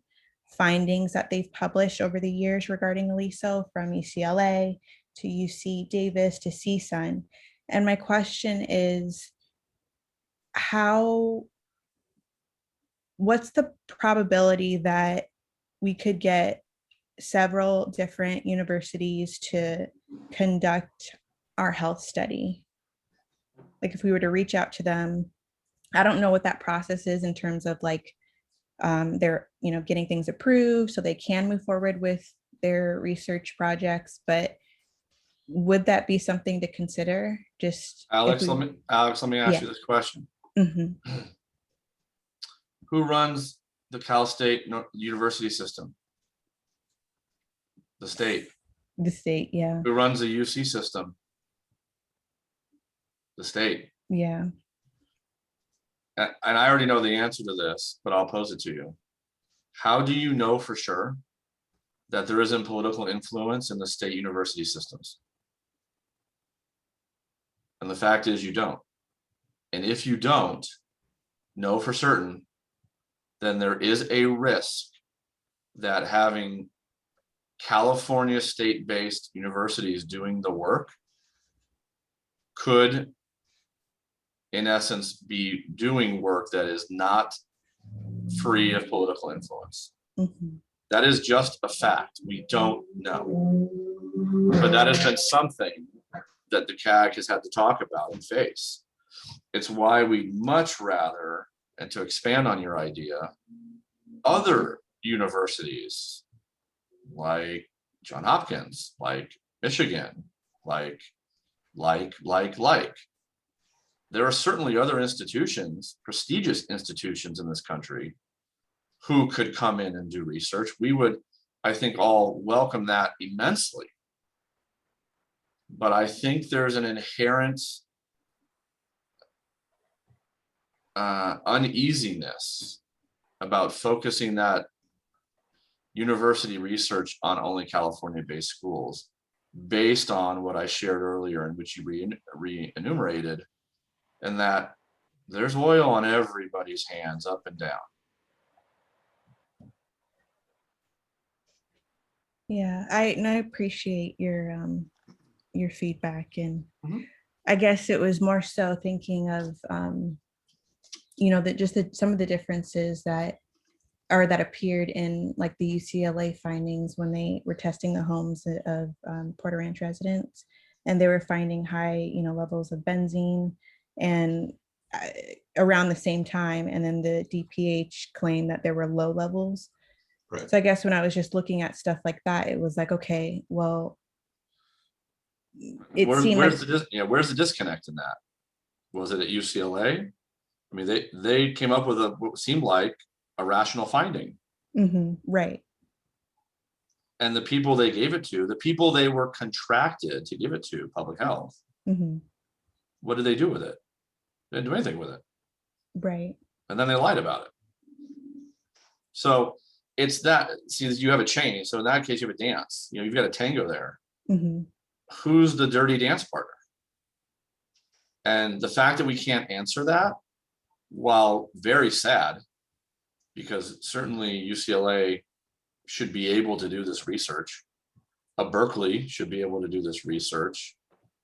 findings that they've published over the years regarding Aliso, from UCLA to UC Davis to CSUN. And my question is, what's the probability that we could get several different universities to conduct our health study? Like, if we were to reach out to them, I don't know what that process is in terms of like they're getting things approved so they can move forward with their research projects, but would that be something to consider? Just Alex, let me ask you this question. Mm-hmm. Who runs the Cal State University system? The state. The state, yeah. Who runs the UC system? The state. Yeah. And I already know the answer to this, but I'll pose it to you. How do you know for sure that there isn't political influence in the state university systems? And the fact is you don't. And if you don't know for certain, then there is a risk that having California state-based universities doing the work could, in essence, be doing work that is not free of political influence. Mm-hmm. That is just a fact. We don't know. But that has been something that the CAG has had to talk about and face. It's why we'd much rather, and to expand on your idea, other universities like Johns Hopkins, like Michigan, like. There are certainly other institutions, prestigious institutions in this country, who could come in and do research. We would, I think, all welcome that immensely. But I think there's an inherent uneasiness about focusing that university research on only California-based schools, based on what I shared earlier, in which you re-enumerated, and that there's oil on everybody's hands up and down. Yeah, I appreciate your feedback, and Mhm. I guess it was more so thinking of that some of the differences that or that appeared in like the UCLA findings when they were testing the homes of Porter Ranch residents, and they were finding high, levels of benzene and around the same time. And then the DPH claimed that there were low levels. Right. So I guess when I was just looking at stuff like that, it was like, okay, well, it seemed where's like, where's the disconnect in that? Was it at UCLA? I mean, they came up with what seemed like a rational finding. right. And the people they gave it to, the people they were contracted to give it to, public health, what did they do with it? They didn't do anything with it. Right. And then they lied about it. So it's that, see, you have a chain. So in that case, you have a dance. You've got a tango there. Who's the dirty dance partner? And the fact that we can't answer that, while very sad, because certainly UCLA should be able to do this research, Berkeley should be able to do this research,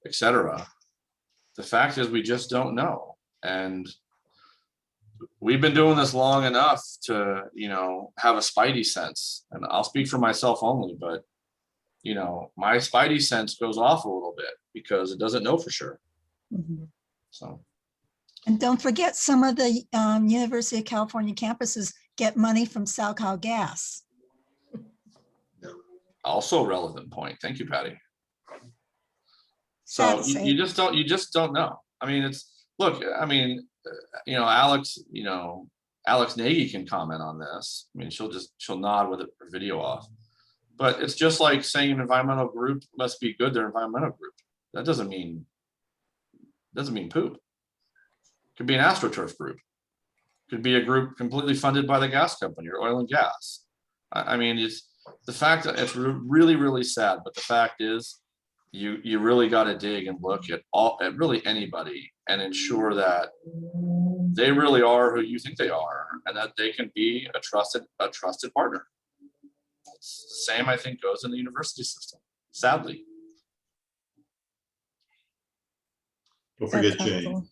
etc. The fact is we just don't know. And we've been doing this long enough to, have a spidey sense. And I'll speak for myself only, but my spidey sense goes off a little bit because it doesn't know for sure. So. And don't forget, some of the University of California campuses get money from SoCal Gas. Also a relevant point. Thank you, Patty. So you just don't know. I mean, Alex Nagy can comment on this. I mean, she'll nod with her video off. But it's just like saying an environmental group must be good, they're an environmental group. That doesn't mean poop. It could be an AstroTurf group. Could be a group completely funded by the gas company or oil and gas. I mean, it's the fact that it's really, really sad, but the fact is you really got to dig and look at really anybody and ensure that they really are who you think they are and that they can be a trusted partner. It's the same, I think, goes in the university system, sadly. Don't forget Jane.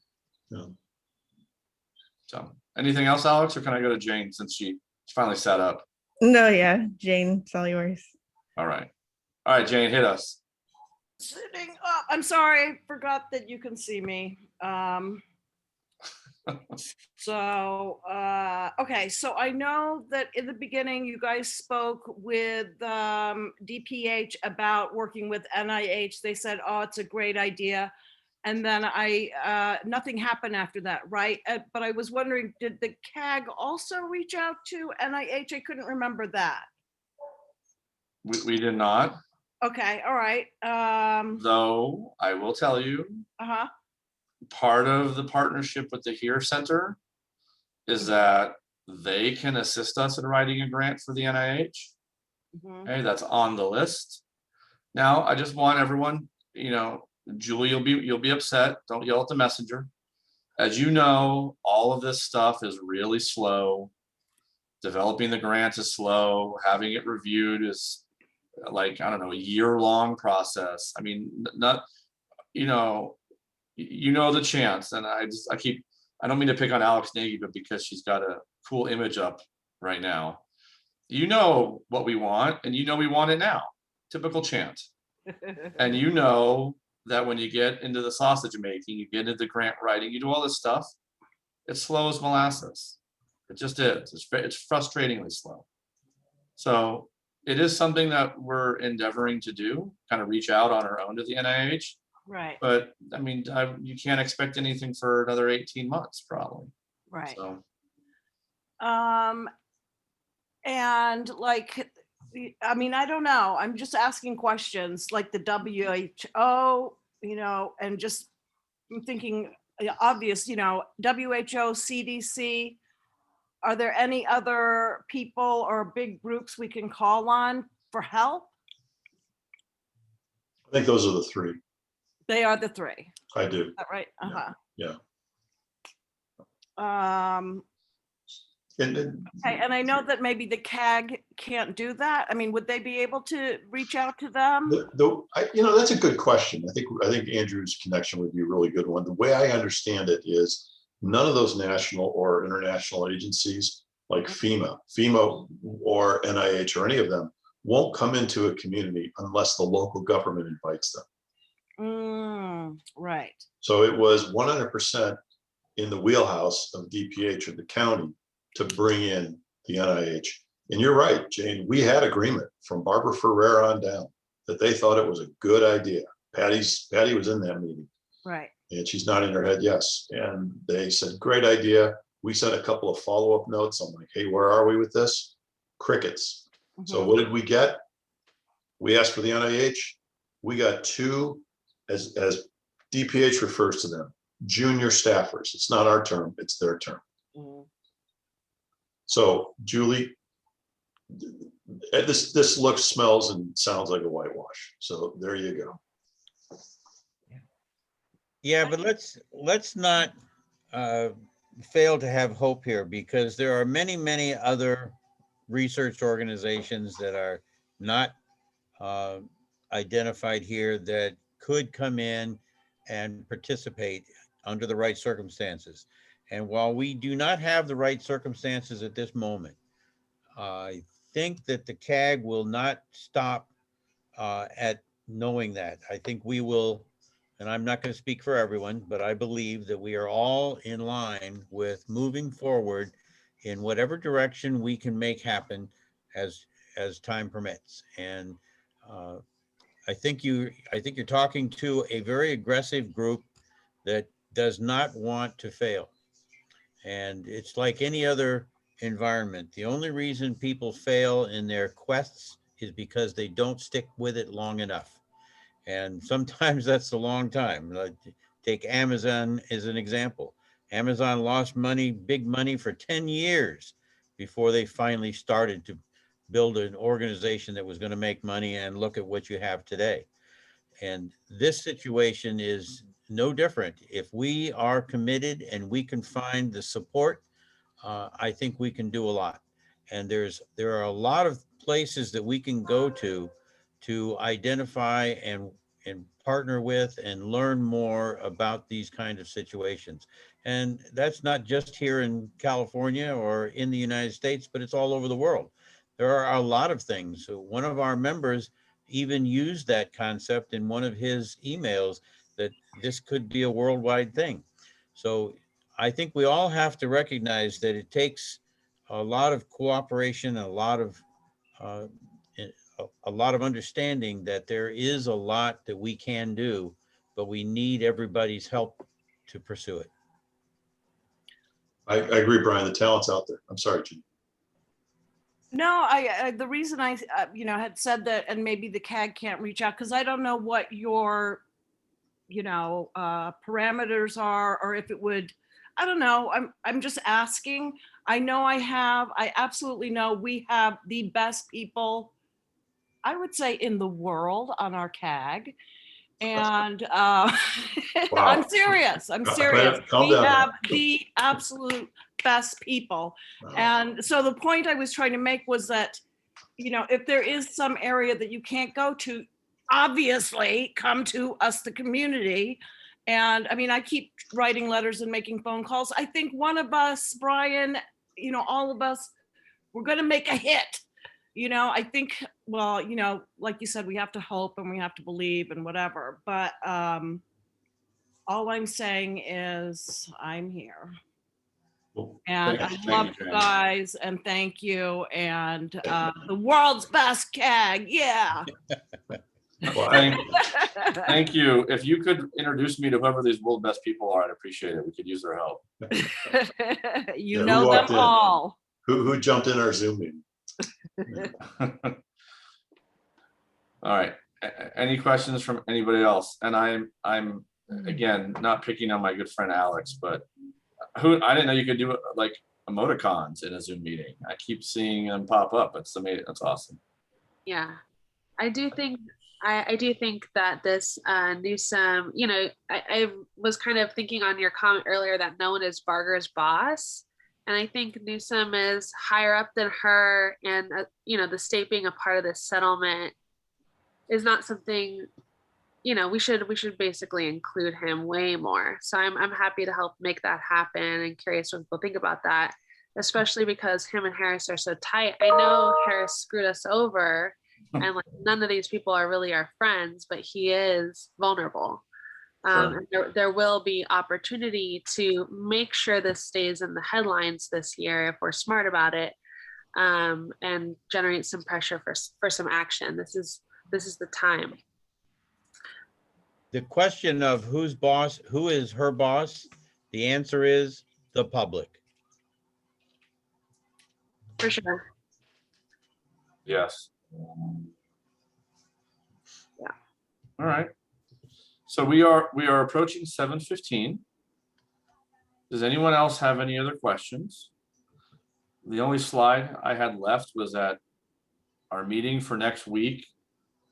Yeah. So anything else, Alex, or can I go to Jane since she finally sat up? No, yeah, Jane, it's all yours. All right, Jane, hit us. Sitting up. I'm sorry, I forgot that you can see me. Okay, so I know that in the beginning you guys spoke with DPH about working with NIH. They said, oh, it's a great idea. And then nothing happened after that, right? But I was wondering, did the CAG also reach out to NIH? I couldn't remember that. We did not. Okay, all right. Though I will tell you, part of the partnership with the HERE Center is that they can assist us in writing a grant for the NIH. Okay, that's on the list. Now, I just want everyone, Julie, you'll be upset. Don't yell at the messenger. As you know, all of this stuff is really slow. Developing the grant is slow. Having it reviewed is like, I don't know, a year-long process. I mean, not, the chance. And I don't mean to pick on Alex Nagy, but because she's got a cool image up right now. You know what we want, and we want it now. Typical chant. And that when you get into the sausage making, you get into the grant writing, you do all this stuff, it's slow as molasses. It just is. It's frustratingly slow. So it is something that we're endeavoring to do, kind of reach out on our own to the NIH. Right. But I mean, you can't expect anything for another 18 months, probably. Right. So. And like, I mean, I don't know. I'm just asking questions like the WHO, and just I'm thinking obvious, WHO, CDC. Are there any other people or big groups we can call on for help? I think those are the three. They are the three. I do. Is that right? Yeah. Okay, and I know that maybe the CAG can't do that. I mean, would they be able to reach out to them? That's a good question. I think Andrew's connection would be a really good one. The way I understand it is none of those national or international agencies like FEMA or NIH or any of them won't come into a community unless the local government invites them. Right. So it was 100% in the wheelhouse of DPH or the county to bring in the NIH. And you're right, Jane, we had agreement from Barbara Ferrer on down that they thought it was a good idea. Patty was in that meeting. Right. And she's nodding her head yes. And they said, great idea. We sent a couple of follow-up notes. I'm like, hey, where are we with this? Crickets. So what did we get? We asked for the NIH. We got two, as DPH refers to them, junior staffers. It's not our term, it's their term. So Julie, this looks, smells, and sounds like a whitewash. So there you go. Yeah, but let's not fail to have hope here, because there are many, many other research organizations that are not identified here that could come in and participate under the right circumstances. And while we do not have the right circumstances at this moment, I think that the CAG will not stop at knowing that. I think we will, and I'm not going to speak for everyone, but I believe that we are all in line with moving forward in whatever direction we can make happen as time permits. And I think you're talking to a very aggressive group that does not want to fail. And it's like any other environment. The only reason people fail in their quests is because they don't stick with it long enough. And sometimes that's a long time. Take Amazon as an example. Amazon lost money, big money, for 10 years before they finally started to build an organization that was going to make money, and look at what you have today. And this situation is no different. If we are committed and we can find the support, I think we can do a lot. And there are a lot of places that we can go to identify and partner with and learn more about these kind of situations. And that's not just here in California or in the United States, but it's all over the world. There are a lot of things. One of our members even used that concept in one of his emails, that this could be a worldwide thing. So I think we all have to recognize that it takes a lot of cooperation, a lot of understanding that there is a lot that we can do, but we need everybody's help to pursue it. I agree, Brian. The talent's out there. I'm sorry, Gene. No, the reason I had said that, and maybe the CAG can't reach out, because I don't know what your parameters are, or if it would, I don't know. I'm just asking. I absolutely know we have the best people, I would say, in the world on our CAG. And Wow. I'm serious. Calm We down have now. the absolute best people. Wow. And so the point I was trying to make was that, if there is some area that you can't go to, obviously come to us, the community. And I mean, I keep writing letters and making phone calls. I think one of us, Brian, all of us, we're going to make a hit. I think, well, like you said, we have to hope and we have to believe and whatever. But all I'm saying is I'm here. Well, And thank I you, love Jen. you guys, and thank you. And the world's best CAG. Yeah. well, Thank you. If you could introduce me to whoever these world best people are, I'd appreciate it. We could use their help. You Yeah, who know walked them in? all. Who jumped in our Zoom meeting? All right. Any questions from anybody else? And I'm again not picking on my good friend Alex, but I didn't know you could do like emoticons in a Zoom meeting. I keep seeing them pop up. That's amazing. That's awesome. Yeah, I do think that this Newsom, I was kind of thinking on your comment earlier that no one is Barger's boss. And I think Newsom is higher up than her, and the state being a part of this settlement is not something, we should basically include him way more. So I'm happy to help make that happen, and curious what people think about that. especially because him and Harris are so tight. I know Harris screwed us over, and like none of these people are really our friends, but he is vulnerable. Sure. And there will be opportunity to make sure this stays in the headlines this year if we're smart about it, and generate some pressure for some action. This is the time. The question of who's boss, who is her boss? The answer is the public. For sure. Yes. Yeah. All right. So we are approaching 7:15. Does anyone else have any other questions? The only slide I had left was that our meeting for next week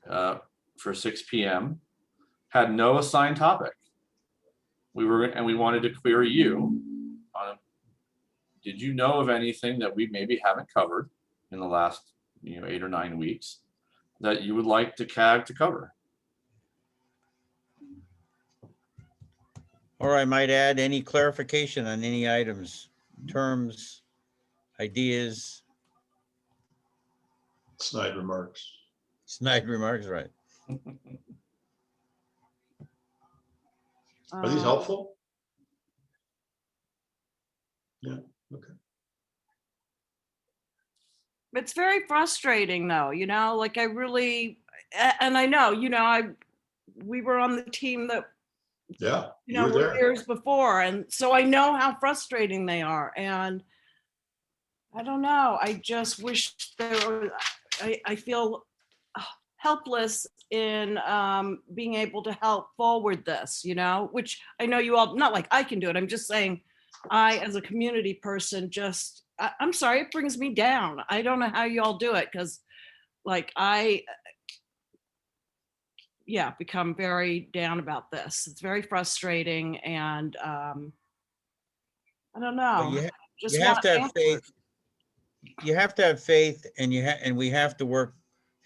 for 6 p.m. had no assigned topic. We wanted to query you on, did you know of anything that we maybe haven't covered in the last 8 or 9 weeks that you would like the CAG to cover? Or I might add any clarification on any items, terms, ideas, Snide remarks. snide remarks, right? Are these helpful? Yeah, okay. It's very frustrating though, like I really, and I know, we were on the team that, Yeah, you were were there. years before. And so I know how frustrating they are. And I don't know, I just wish there were, I feel helpless in being able to help forward this, which I know you all, not like I can do it. I'm just saying, I, as a community person, I'm sorry, it brings me down. I don't know how you all do it, because like become very down about this. It's very frustrating, and I don't know. You have to have faith. You have to have faith, and we have to work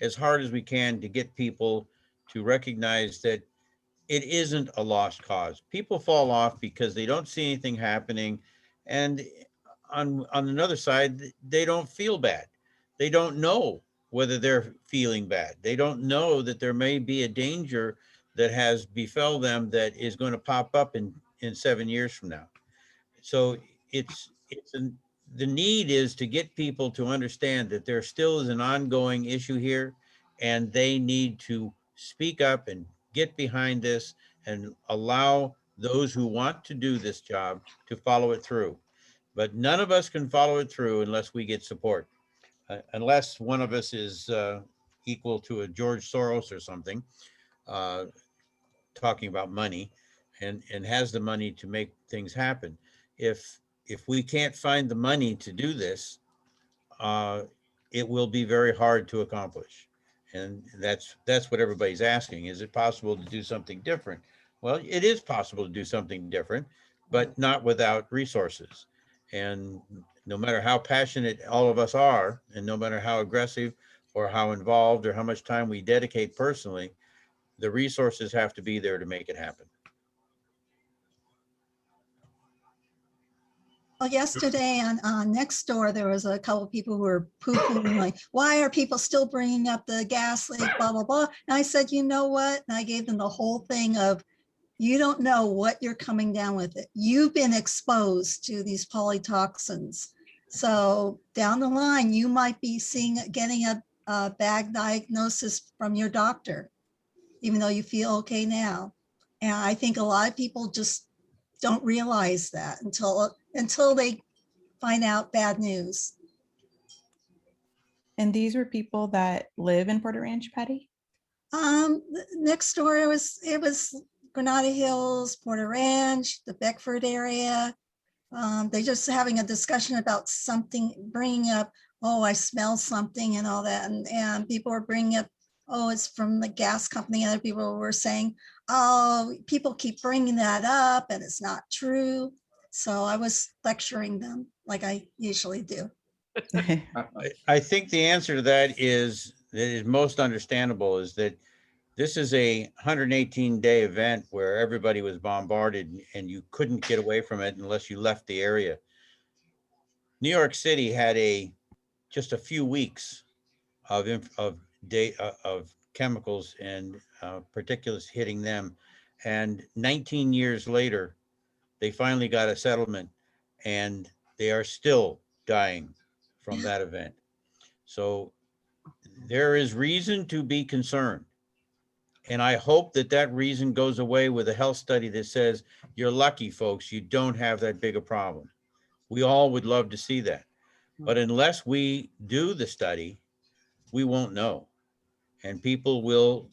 as hard as we can to get people to recognize that it isn't a lost cause. People fall off because they don't see anything happening, and on another side, they don't feel bad. They don't know whether they're feeling bad. They don't know that there may be a danger that has befell them that is going to pop up in 7 years from now. So the need is to get people to understand that there still is an ongoing issue here, and they need to speak up and get behind this and allow those who want to do this job to follow it through. But none of us can follow it through unless we get support, unless one of us is equal to a George Soros or something, talking about money, and has the money to make things happen. If we can't find the money to do this, it will be very hard to accomplish. And that's what everybody's asking. Is it possible to do something different? Well, it is possible to do something different, but not without resources. And no matter how passionate all of us are, and no matter how aggressive or how involved or how much time we dedicate personally, the resources have to be there to make it happen. Well, yesterday on Nextdoor, there was a couple of people who were poo-pooing, like, why are people still bringing up the gas leak, blah, blah, blah. And I said, you know what? And I gave them the whole thing of, you don't know what you're coming down with it. You've been exposed to these polytoxins. So down the line, you might be getting a bad diagnosis from your doctor, even though you feel okay now. And I think a lot of people just don't realize that until they find out bad news. And these were people that live in Porter Ranch, Patty? Next door, it was Granada Hills, Porter Ranch, the Beckford area. They just having a discussion about something, bringing up, oh, I smell something and all that. And people were bringing up, oh, it's from the gas company. Other people were saying, oh, people keep bringing that up and it's not true. So I was lecturing them like I usually do. I think the answer to that is most understandable, is that this is a 118-day event where everybody was bombarded and you couldn't get away from it unless you left the area. New York City had just a few weeks of chemicals and particulates hitting them. And 19 years later, they finally got a settlement and they are still dying from that event. So there is reason to be concerned. And I hope that that reason goes away with a health study that says, you're lucky, folks, you don't have that big a problem. We all would love to see that. But unless we do the study, we won't know. And people will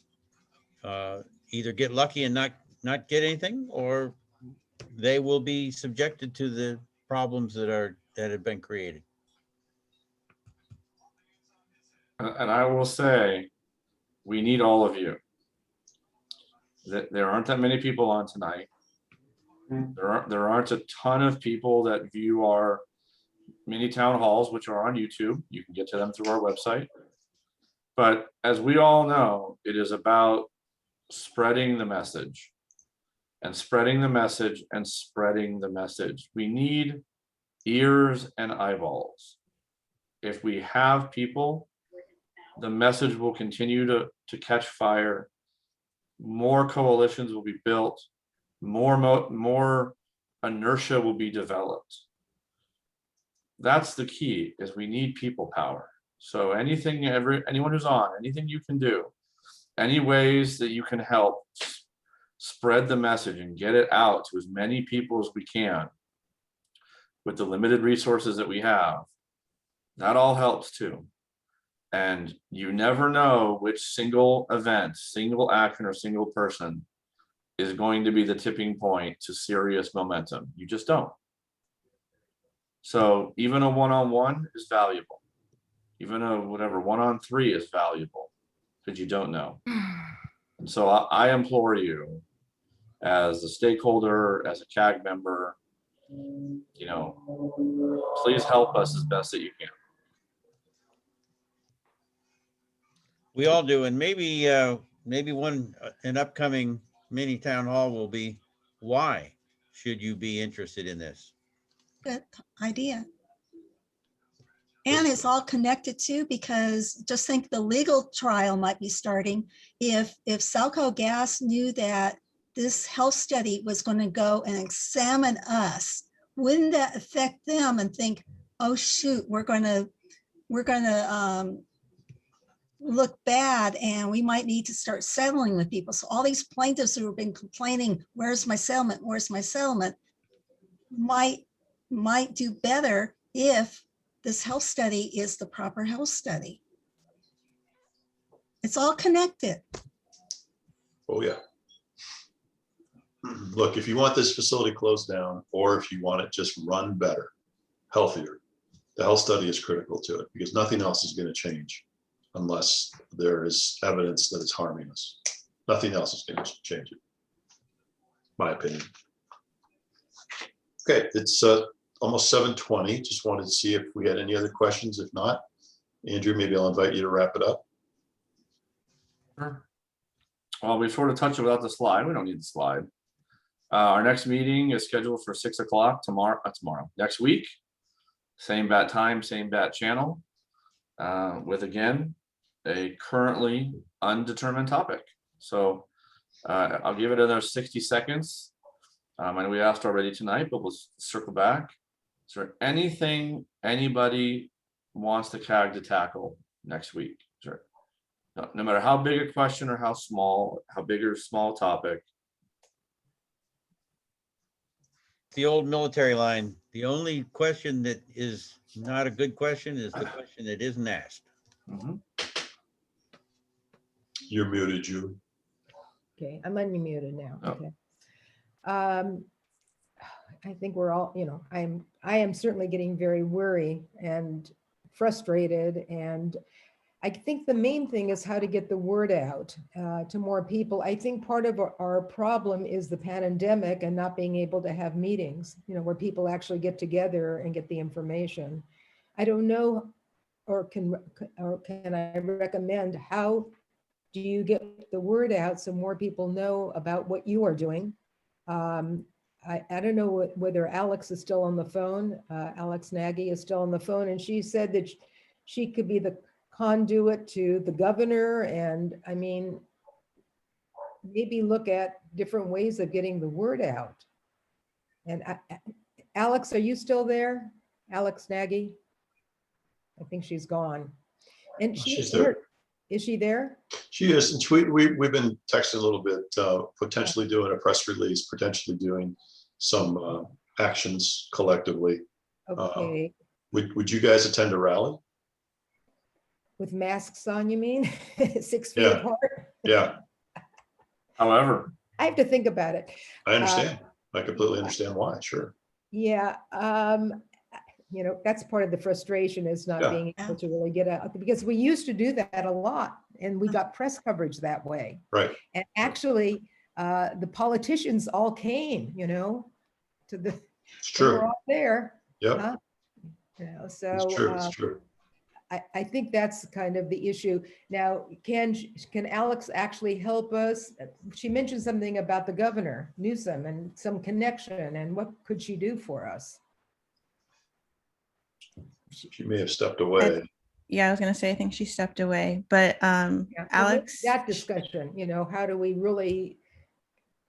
either get lucky and not get anything, or they will be subjected to the problems that have been created. And I will say, we need all of you. There aren't that many people on tonight. There aren't a ton of people that view our mini town halls, which are on YouTube. You can get to them through our website. But as we all know, it is about spreading the message and spreading the message and spreading the message. We need ears and eyeballs. If we have people, the message will continue to catch fire. More coalitions will be built. More inertia will be developed. That's the key, is we need people power. So anyone who's on, anything you can do, any ways that you can help spread the message and get it out to as many people as we can with the limited resources that we have, that all helps too. And you never know which single event, single action, or single person is going to be the tipping point to serious momentum. You just don't. So even a one-on-one is valuable. Even a whatever one-on-three is valuable, because you don't know. And so I implore you, as a stakeholder, as a CAG member, please help us as best that you can. We all do, and maybe an upcoming mini town hall will be, why should you be interested in this? Good idea. And it's all connected too, because just think the legal trial might be starting. If Salco Gas knew that this health study was going to go and examine us, wouldn't that affect them and think, oh shoot, we're going to look bad and we might need to start settling with people. So all these plaintiffs who have been complaining, where's my settlement, where's my settlement, might do better if this health study is the proper health study. It's all connected. Oh, yeah. Look, if you want this facility closed down, or if you want it just run better, healthier, the health study is critical to it, because nothing else is going to change unless there is evidence that it's harming us. Nothing else is going to change it, my opinion. Okay, it's almost 7:20. Just wanted to see if we had any other questions. If not, Andrew, maybe I'll invite you to wrap it up. Sure. Well, we sort of touched it without the slide. We don't need the slide. Our next meeting is scheduled for 6 o'clock tomorrow. Next week. Same bat time, same bat channel. With again a currently undetermined topic. So I'll give it another 60 seconds. And we asked already tonight, but we'll circle back. Is there anything anybody wants the CAG to tackle next week? Sure. No matter how big a question or how big or small topic. The old military line, the only question that is not a good question is the question that isn't asked. Mm-hmm. You're muted, Julie. Okay, I'm unmuted now. Oh. Okay. I think we're all, I am certainly getting very worried and frustrated, and I think the main thing is how to get the word out to more people. I think part of our problem is the pandemic and not being able to have meetings, where people actually get together and get the information. I don't know, or can I recommend, how do you get the word out so more people know about what you are doing? I don't know whether Alex is still on the phone. Alex Nagy is still on the phone, and she said that she could be the conduit to the governor. And I mean, maybe look at different ways of getting the word out. And Alex, are you still there? Alex Nagy? I think she's gone. And She's there. Is she there? She is. And we've been texting a little bit, potentially doing a press release, potentially doing some actions collectively. Okay. Would you guys attend a rally? With masks on, you mean? 6 feet Yeah. apart? Yeah, However, I have to think about it. I understand. I completely understand why. Sure. Yeah, you know, that's part of the frustration is not Yeah. being able to really get out, because we used to do that a lot and we got press coverage that way. Right. And actually, the politicians all came, you know, to the, It's they were true. all there. Yep. huh? You know, It's so true. It's true. I think that's kind of the issue. Now, can Alex actually help us? She mentioned something about the governor, Newsom, and some connection, and what could she do for us? She may have stepped away. Yeah, I was gonna say, I think she stepped away, but Yeah, so Alex, that discussion, you know, how do we really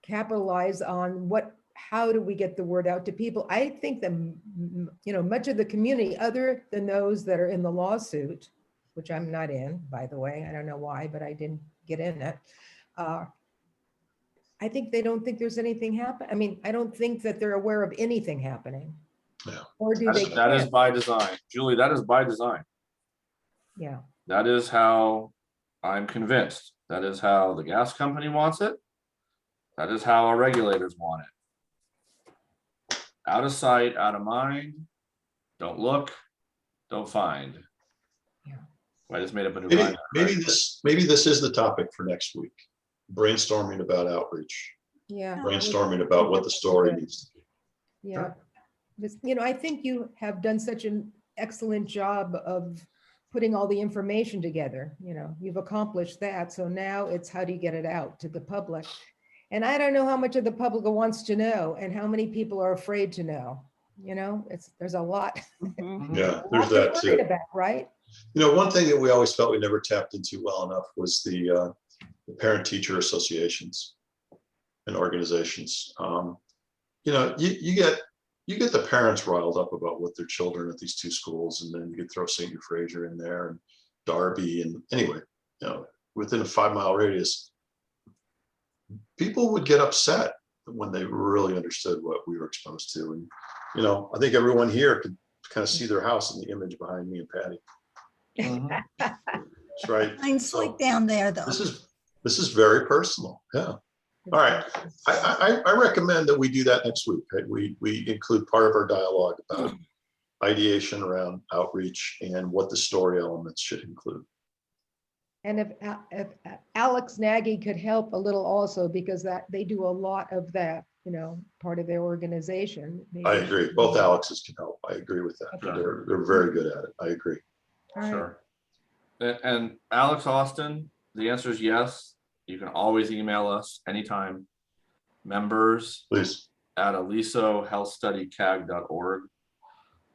capitalize on how do we get the word out to people? I think you know, much of the community, other than those that are in the lawsuit, which I'm not in, by the way, I don't know why, but I didn't get in it. I think they don't think there's anything happen. I mean, I don't think that they're aware of anything happening. Yeah. Or do they? that is care? by design. Julie, that is by design. Yeah, That is how I'm convinced. That is how the gas company wants it. That is how our regulators want it. Out of sight, out of mind. Don't look, don't find. Yeah. I just made up a new Maybe, line. maybe this is the topic for next week. Brainstorming about outreach, yeah. brainstorming about what the story needs to be. Yeah. You know, I think you have done such an excellent job of putting all the information together. You know, you've accomplished that. So now it's how do you get it out to the public? And I don't know how much of the public wants to know and how many people are afraid to know. You know, there's a lot. Yeah, a there's lot they're that worried too. about, right? You know, one thing that we always felt we never tapped into well enough was the parent-teacher associations and organizations. You know, you get the parents riled up about what their children at these two schools, and then you could throw St. Euphrasia in there and Darby, and anyway, you know, within a 5-mile radius, people would get upset when they really understood what we were exposed to. And you know, I think everyone here could kind of see their house in the image behind me and Patty. Mhm. That's right. Mine's So like down there though. this is very personal. Yeah. All right. I recommend that we do that next week. Right? We include part of our dialogue about ideation around outreach and what the story elements should include. And if Alex Nagy could help a little also, because they do a lot of that, you know, part of their organization. I maybe- agree. Both Alexes can help. I agree with that. Sure. They're very good at it. I agree. All right. Sure. And Alex Austin, the answer is yes. You can always email us anytime. Members Please. at alisohealthstudycag.org.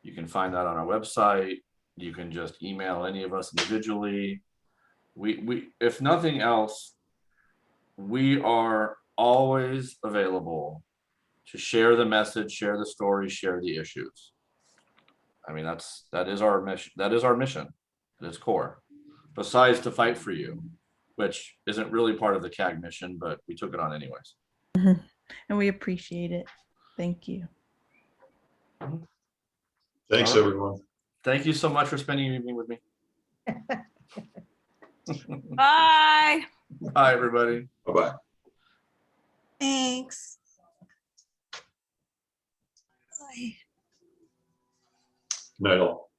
You can find that on our website. You can just email any of us individually. We if nothing else, we are always available to share the message, share the story, share the issues. I mean, that is our mission. That is our mission at its core. Besides to fight for you, which isn't really part of the CAG mission, but we took it on anyways. and we appreciate it. Thank you. Thanks, All right. everyone. Thank you so much for spending your evening with me. Bye. Bye, everybody. Bye-bye. Thanks. Bye. Good night all.